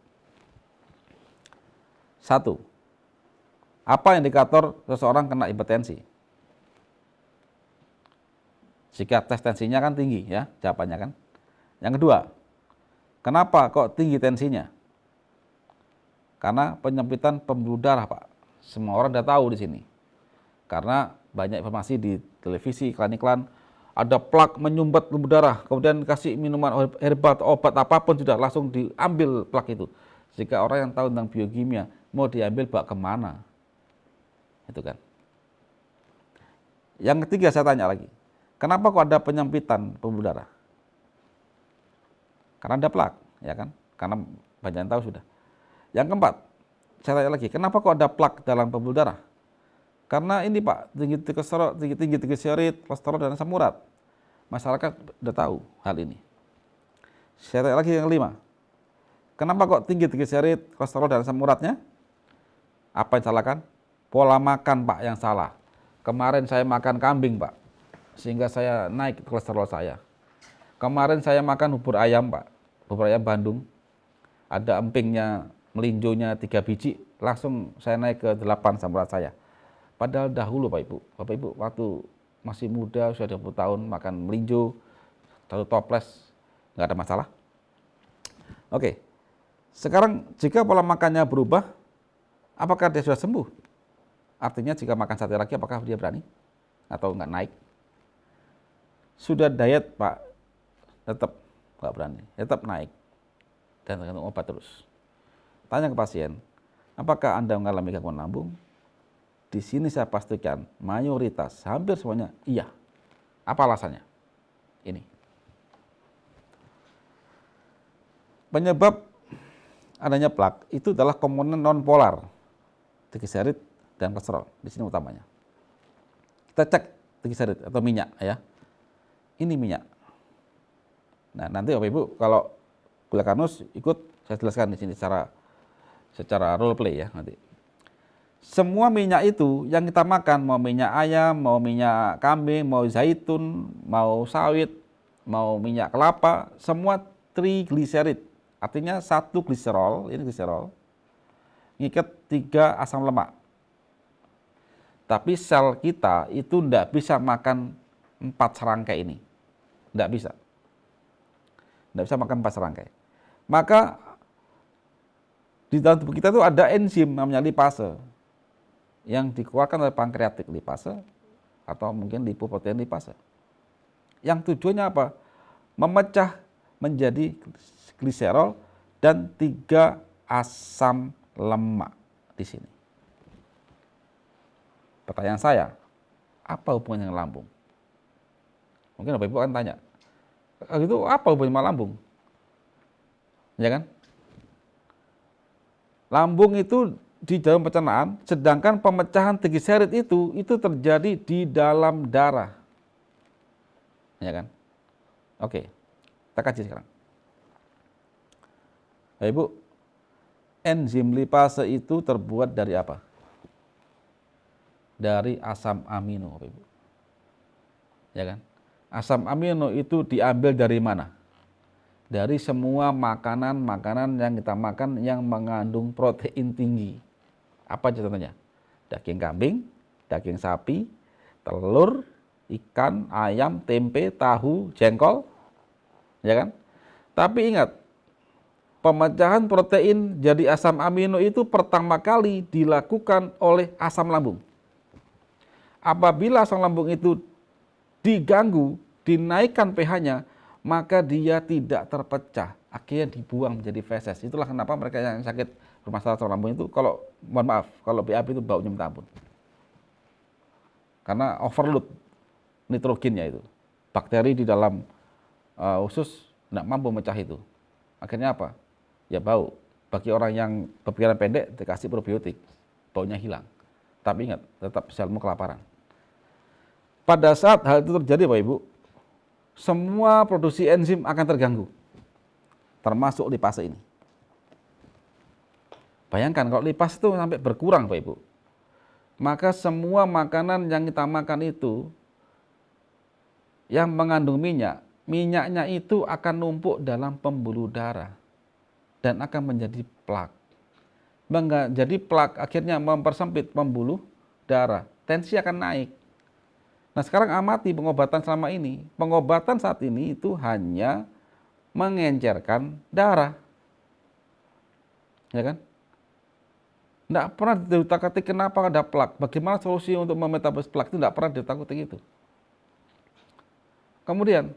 1. Apa indikator seseorang kena hipertensi? Jika tes tensinya kan tinggi ya, jawabannya kan. Yang kedua, kenapa kok tinggi tensinya? Karena penyempitan pembuluh darah, Pak. Semua orang sudah tahu di sini. Karena banyak informasi di televisi, iklan-iklan, ada plak menyumbat pembuluh darah, kemudian kasih minuman herbal, obat apapun sudah langsung diambil plak itu. Jika orang yang tahu tentang biokimia, mau diambil bawa kemana? Itu kan. Yang ketiga saya tanya lagi, kenapa kok ada penyempitan pembuluh darah? Karena ada plak, ya kan? Karena banyak yang tahu sudah. Yang keempat, saya tanya lagi, kenapa kok ada plak dalam pembuluh darah? Karena ini Pak, tinggi trigliserid, kolesterol dan asam urat. Masyarakat udah tahu hal ini. Saya tanya lagi yang kelima. Kenapa kok tinggi trigliserid, kolesterol dan asam uratnya? Apa yang salahkan? Pola makan Pak yang salah. Kemarin saya makan kambing Pak, sehingga saya naik kolesterol saya. Kemarin saya makan bubur ayam Pak, bubur ayam Bandung. Ada empingnya, melinjonya 3 biji, langsung saya naik ke 8 asam urat saya. Padahal dahulu Bapak Ibu waktu masih muda, sudah 20 tahun makan melinjo, 1 toples, nggak ada masalah. Oke, sekarang jika pola makannya berubah, apakah dia sudah sembuh? Artinya jika makan sate lagi, apakah dia berani? Atau nggak naik? Sudah diet Pak, tetap nggak berani, tetap naik. Dan tergantung obat terus. Tanya ke pasien, apakah Anda mengalami gangguan lambung? Di sini saya pastikan mayoritas, hampir semuanya iya. Apa alasannya? Ini. Penyebab adanya plak itu adalah komponen non-polar, trigliserid dan kolesterol. Di sini utamanya. Kita cek trigliserid atau minyak ya. Ini minyak. Nah, nanti Bapak Ibu kalau kuliah Karnus ikut saya jelaskan di sini secara role play ya nanti. Semua minyak itu yang kita makan, mau minyak ayam, mau minyak kambing, mau zaitun, mau sawit, mau minyak kelapa, semua trigliserid. Artinya 1 gliserol, ini gliserol, ngikat 3 asam lemak. Tapi sel kita itu tidak bisa makan 4 serangkai ini. Tidak bisa. Tidak bisa makan 4 serangkai. Maka di dalam tubuh kita itu ada enzim namanya lipase yang dikeluarkan oleh pankreatik lipase atau mungkin lipoprotein lipase. Yang tujuannya apa? Memecah menjadi gliserol dan 3 asam lemak di sini. Pertanyaan saya, apa hubungannya dengan lambung? Mungkin Bapak Ibu akan tanya, itu apa hubungannya sama lambung? Ya kan? Lambung itu di dalam pencernaan, sedangkan pemecahan trigliserid itu terjadi di dalam darah. Ya kan? Oke, kita kaji sekarang. Bapak Ibu, enzim lipase itu terbuat dari apa? Dari asam amino, Bapak Ibu. Ya kan? Asam amino itu diambil dari mana? Dari semua makanan-makanan yang kita makan yang mengandung protein tinggi. Apa contohnya? Daging kambing, daging sapi, telur, ikan, ayam, tempe, tahu, jengkol. Ya kan? Tapi ingat, pemecahan protein jadi asam amino itu pertama kali dilakukan oleh asam lambung. Apabila asam lambung itu diganggu, dinaikkan pH-nya, maka dia tidak terpecah, akhirnya dibuang menjadi feses. Itulah kenapa mereka yang sakit bermasalah asam lambung itu, kalau mohon maaf, kalau BAB itu baunya minta ampun. Karena overload nitrogennya itu. Bakteri di dalam usus tidak mampu memecah itu. Akhirnya apa? Ya bau. Bagi orang yang berpikiran pendek, dikasih probiotik, baunya hilang. Tapi ingat, tetap selmu kelaparan. Pada saat hal itu terjadi Bapak Ibu, semua produksi enzim akan terganggu, termasuk lipase ini. Bayangkan kalau lipase itu sampai berkurang Bapak Ibu, maka semua makanan yang kita makan itu yang mengandung minyak, minyaknya itu akan numpuk dalam pembuluh darah dan akan menjadi plak. Menjadi plak akhirnya mempersempit pembuluh darah, tensi akan naik. Nah sekarang amati pengobatan selama ini. Pengobatan saat ini itu hanya mengencerkan darah. Ya kan? Tidak pernah diutak-atik kenapa ada plak. Bagaimana solusi untuk memetabolis plak itu tidak pernah diutak-atik itu. Kemudian,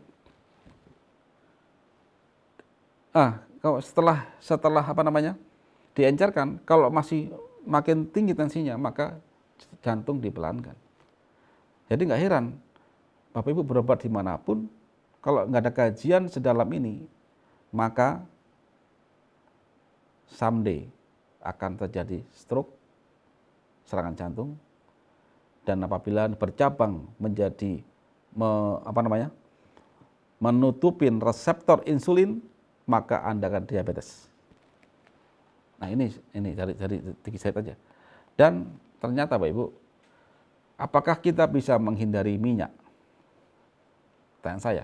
setelah apa namanya diencerkan, kalau masih makin tinggi tensinya, maka jantung dipelankan. Jadi nggak heran, Bapak Ibu berobat dimanapun, kalau nggak ada kajian sedalam ini, maka someday akan terjadi stroke, serangan jantung, dan apabila bercabang menjadi menutupin reseptor insulin, maka Anda akan diabetes. Nah, ini dari triglyceride aja. Dan ternyata Bapak Ibu, apakah kita bisa menghindari minyak? Tanya saya,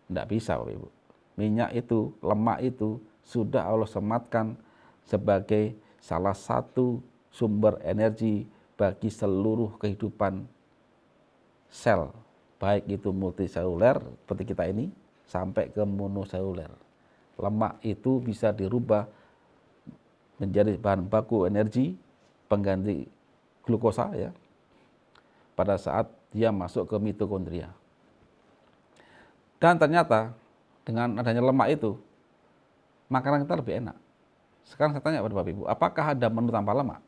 tidak bisa Bapak Ibu. Minyak itu, lemak itu sudah Allah sematkan sebagai salah satu sumber energi bagi seluruh kehidupan sel, baik itu multiseluler seperti kita ini sampai ke monoseluler. Lemak itu bisa dirubah menjadi bahan baku energi pengganti glukosa ya pada saat dia masuk ke mitokondria. Dan ternyata dengan adanya lemak itu makanan kita lebih enak. Sekarang saya tanya pada Bapak Ibu, apakah ada menu tanpa lemak?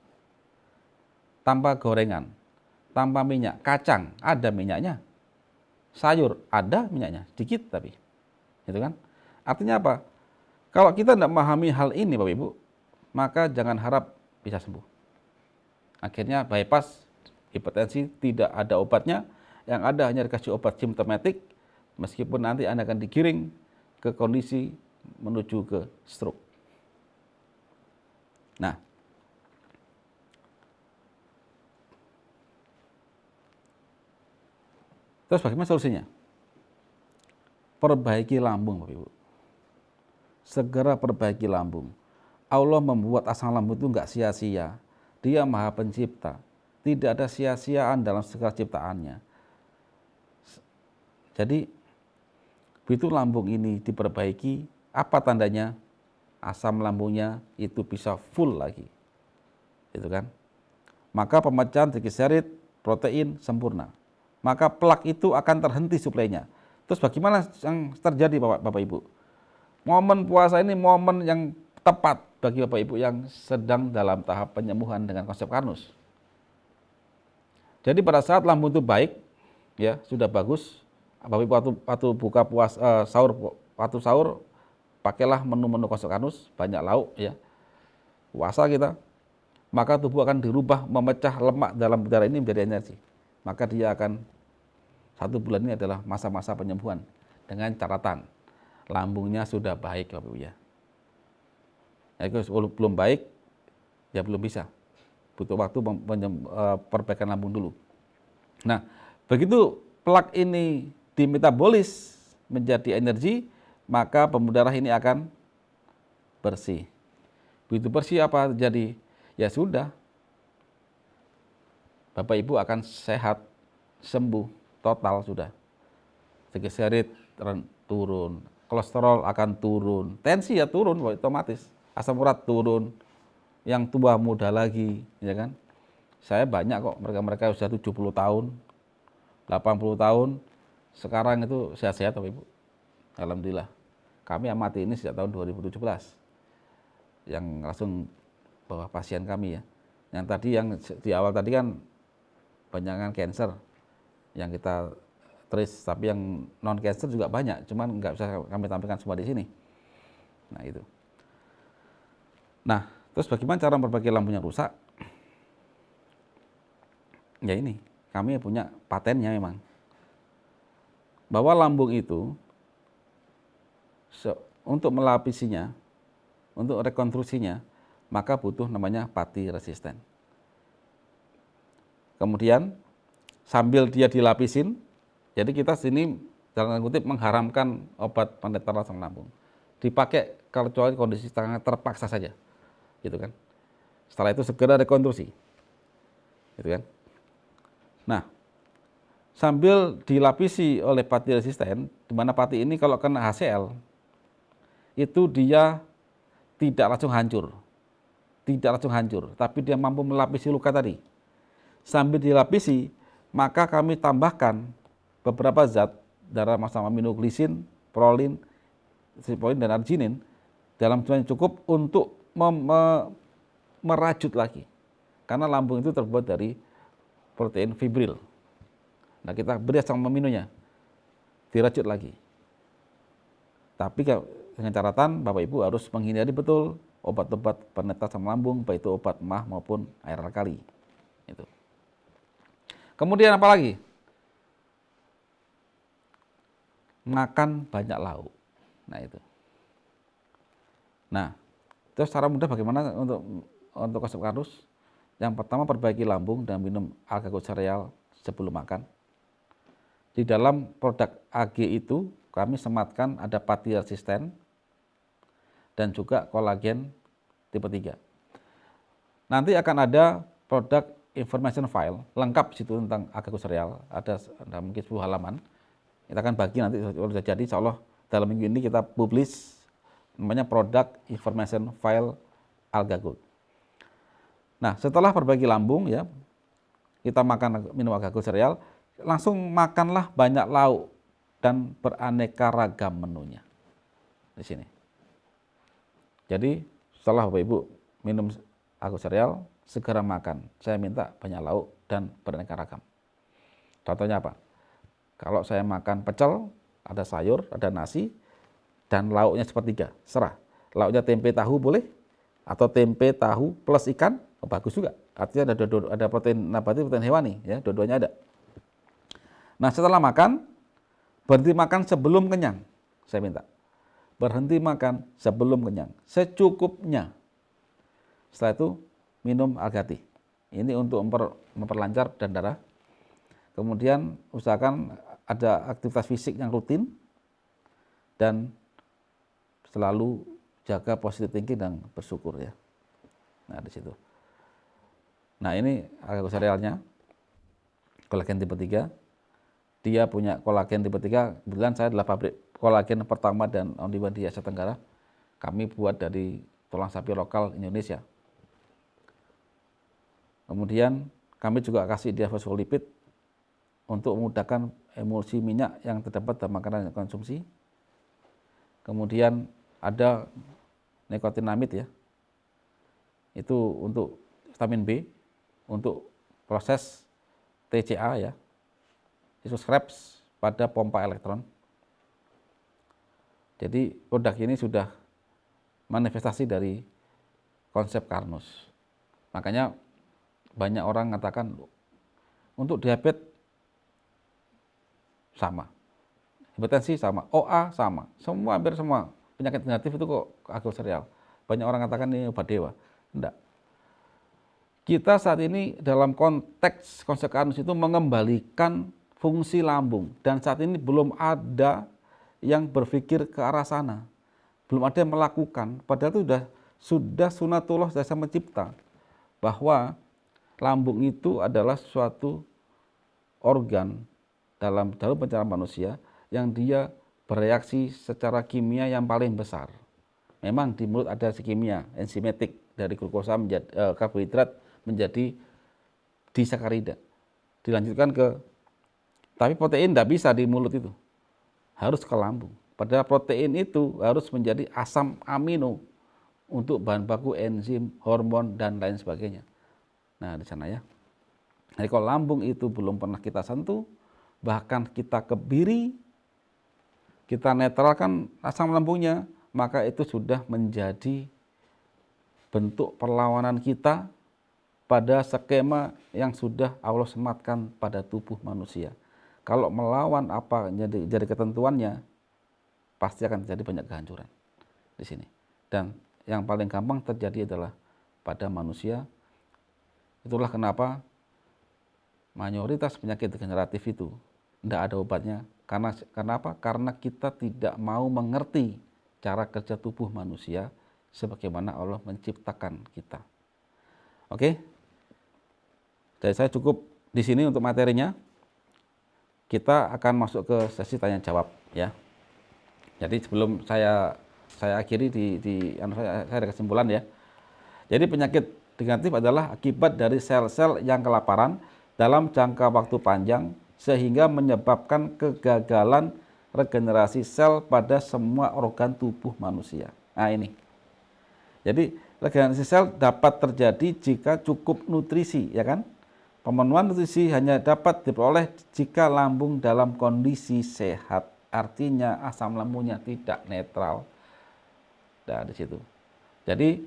Tanpa gorengan, tanpa minyak, kacang ada minyaknya, sayur ada minyaknya, sedikit tapi, gitu kan? Artinya apa? Kalau kita tidak memahami hal ini Bapak Ibu, maka jangan harap bisa sembuh. Akhirnya bypass, hipertensi tidak ada obatnya, yang ada hanya dikasih obat simptomatik, meskipun nanti Anda akan digiring ke kondisi menuju ke stroke. Nah, terus bagaimana solusinya? Perbaiki lambung Bapak Ibu. Segera perbaiki lambung. Allah membuat asam lambung itu enggak sia-sia. Dia Maha Pencipta. Tidak ada sia-siaan dalam segala ciptaannya. Jadi, begitu lambung ini diperbaiki, apa tandanya? Asam lambungnya itu bisa full lagi. Itu kan? Maka pemecahan triglycerid, protein sempurna. Maka plak itu akan terhenti suplainya. Terus bagaimana yang terjadi Bapak Ibu? Momen puasa ini momen yang tepat bagi Bapak Ibu yang sedang dalam tahap penyembuhan dengan konsep Karnus. Jadi pada saat lambung itu baik, ya sudah bagus, Bapak Ibu waktu buka puasa waktu sahur pakailah menu-menu konsep Karnus, banyak lauk ya. Puasa kita, maka tubuh akan dirubah memecah lemak dalam darah ini menjadi energi. Maka dia akan 1 bulan ini adalah masa-masa penyembuhan dengan catatan lambungnya sudah baik Bapak Ibu ya. Kalau belum baik ya belum bisa. Butuh waktu perbaikan lambung dulu. Nah, begitu plak ini dimetabolis menjadi energi, maka pembuluh darah ini akan bersih. Begitu bersih apa terjadi? Ya sudah. Bapak Ibu akan sehat, sembuh total sudah. Triglycerid turun, kolesterol akan turun, tensi ya turun otomatis, asam urat turun, yang tua muda lagi, ya kan? Saya banyak kok mereka sudah 70 tahun, 80 tahun, sekarang itu sehat-sehat Bapak Ibu. Alhamdulillah. Kami amati ini sejak tahun 2017. Yang langsung bawa pasien kami ya. Yang tadi yang di awal tadi kan banyak cancer yang kita trace, tapi yang non cancer juga banyak, cuman nggak bisa kami tampilkan semua di sini. Nah itu. Nah, terus bagaimana cara memperbaiki lambung yang rusak? Ya ini, kami punya patennya memang. Bahwa lambung itu untuk melapisinya, untuk rekonstruksinya, maka butuh namanya pati resisten. Kemudian sambil dia dilapisin, jadi kita sini dalam kutip mengharamkan obat penetral asam lambung. Dipakai kalau kondisi sangat terpaksa saja, gitu kan. Setelah itu segera rekonstruksi, gitu kan. Nah, sambil dilapisi oleh pati resisten, di mana pati ini kalau kena HCl, itu dia tidak langsung hancur, tapi dia mampu melapisi luka tadi. Sambil dilapisi, maka kami tambahkan beberapa zat darah macam aminoglisin, prolin, dan arginin dalam jumlah yang cukup untuk merajut lagi. Karena lambung itu terbuat dari protein fibril. Nah, kita beri asam aminonya, dirajut lagi. Tapi dengan catatan Bapak Ibu harus menghindari betul obat-obat penetral asam lambung, baik itu obat emah maupun air alkali. Itu. Kemudian apa lagi? Makan banyak lauk. Nah itu. Nah, terus cara mudah bagaimana untuk konsep karnus? Yang pertama, perbaiki lambung dan minum alga sereal sebelum makan. Di dalam produk AG itu kami sematkan ada pati resisten dan juga kolagen tipe 3. Nanti akan ada produk information file lengkap situ tentang alga sereal, ada mungkin 10 halaman. Kita akan bagi nanti kalau sudah jadi, insya Allah dalam minggu ini kita publish namanya produk information file alga gold. Nah, setelah perbaiki lambung ya, kita minum alga gold sereal, langsung makanlah banyak lauk dan beraneka ragam menunya di sini. Jadi setelah Bapak Ibu minum alga sereal, segera makan. Saya minta banyak lauk dan beraneka ragam. Contohnya apa? Kalau saya makan pecel, ada sayur, ada nasi, dan lauknya sepertiga, serah. Lauknya tempe tahu boleh, atau tempe tahu plus ikan, bagus juga. Artinya ada protein nabati, protein hewani, ya, dua-duanya ada. Nah, setelah makan, berhenti makan sebelum kenyang, saya minta. Berhenti makan sebelum kenyang, secukupnya. Setelah itu, minum alga tea. Ini untuk memperlancar dan darah. Kemudian, usahakan ada aktivitas fisik yang rutin, dan selalu jaga positive thinking dan bersyukur ya. Nah, di situ. Nah, ini alga serealnya, kolagen tipe 3. Dia punya kolagen tipe 3, kebetulan saya adalah pabrik kolagen pertama dan only one di Asia Tenggara. Kami buat dari tulang sapi lokal Indonesia. Kemudian kami juga kasih dia fosfolipid untuk memudahkan emulsi minyak yang terdapat dalam makanan yang konsumsi. Kemudian ada nikotinamid ya, itu untuk vitamin B, untuk proses TCA ya, itu Krebs pada pompa elektron. Jadi produk ini sudah manifestasi dari konsep karnus. Makanya banyak orang mengatakan untuk diabetes sama, hipertensi sama, OA sama, hampir semua penyakit negatif itu kok alga sereal. Banyak orang katakan ini obat dewa. Enggak. Kita saat ini dalam konteks konsep karnus itu mengembalikan fungsi lambung, dan saat ini belum ada yang berpikir ke arah sana. Belum ada yang melakukan, padahal itu sudah sunatullah dari Sang Pencipta bahwa lambung itu adalah suatu organ dalam jalur pencernaan manusia yang dia bereaksi secara kimia yang paling besar. Memang di mulut ada si kimia enzimatik dari glukosa menjadi karbohidrat menjadi disakarida. Dilanjutkan tapi protein tidak bisa di mulut itu. Harus ke lambung. Padahal protein itu harus menjadi asam amino untuk bahan baku enzim, hormon dan lain sebagainya. Nah, di sana ya. Jadi kalau lambung itu belum pernah kita sentuh, bahkan kita kebiri, kita netralkan asam lambungnya, maka itu sudah menjadi bentuk perlawanan kita pada skema yang sudah Allah sematkan pada tubuh manusia. Kalau melawan apa jadi ketentuannya, pasti akan terjadi banyak kehancuran di sini. Dan yang paling gampang terjadi adalah pada manusia. Itulah kenapa mayoritas penyakit degeneratif itu tidak ada obatnya. Karena apa? Karena kita tidak mau mengerti cara kerja tubuh manusia sebagaimana Allah menciptakan kita. Oke? Jadi saya cukup di sini untuk materinya. Kita akan masuk ke sesi tanya jawab ya. Jadi sebelum saya akhiri saya ada kesimpulan ya. Jadi penyakit degeneratif adalah akibat dari sel-sel yang kelaparan dalam jangka waktu panjang sehingga menyebabkan kegagalan regenerasi sel pada semua organ tubuh manusia. Nah ini. Jadi regenerasi sel dapat terjadi jika cukup nutrisi, ya kan? Pemenuhan nutrisi hanya dapat diperoleh jika lambung dalam kondisi sehat. Artinya asam lambungnya tidak netral. Nah, di situ. Jadi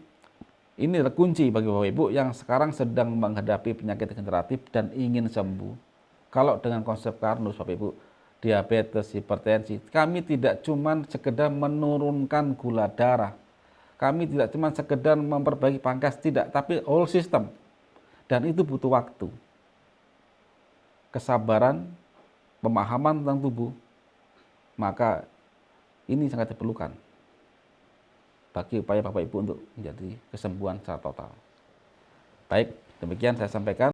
ini kunci bagi Bapak Ibu yang sekarang sedang menghadapi penyakit degeneratif dan ingin sembuh. Kalau dengan konsep Karnus, Bapak Ibu, diabetes, hipertensi, kami tidak cuma sekedar menurunkan gula darah, kami tidak cuma sekedar memperbaiki pankreas, tidak, tapi whole system. Dan itu butuh waktu, kesabaran, pemahaman tentang tubuh, maka ini sangat diperlukan bagi upaya Bapak Ibu untuk menjadi kesembuhan secara total. Baik, demikian saya sampaikan.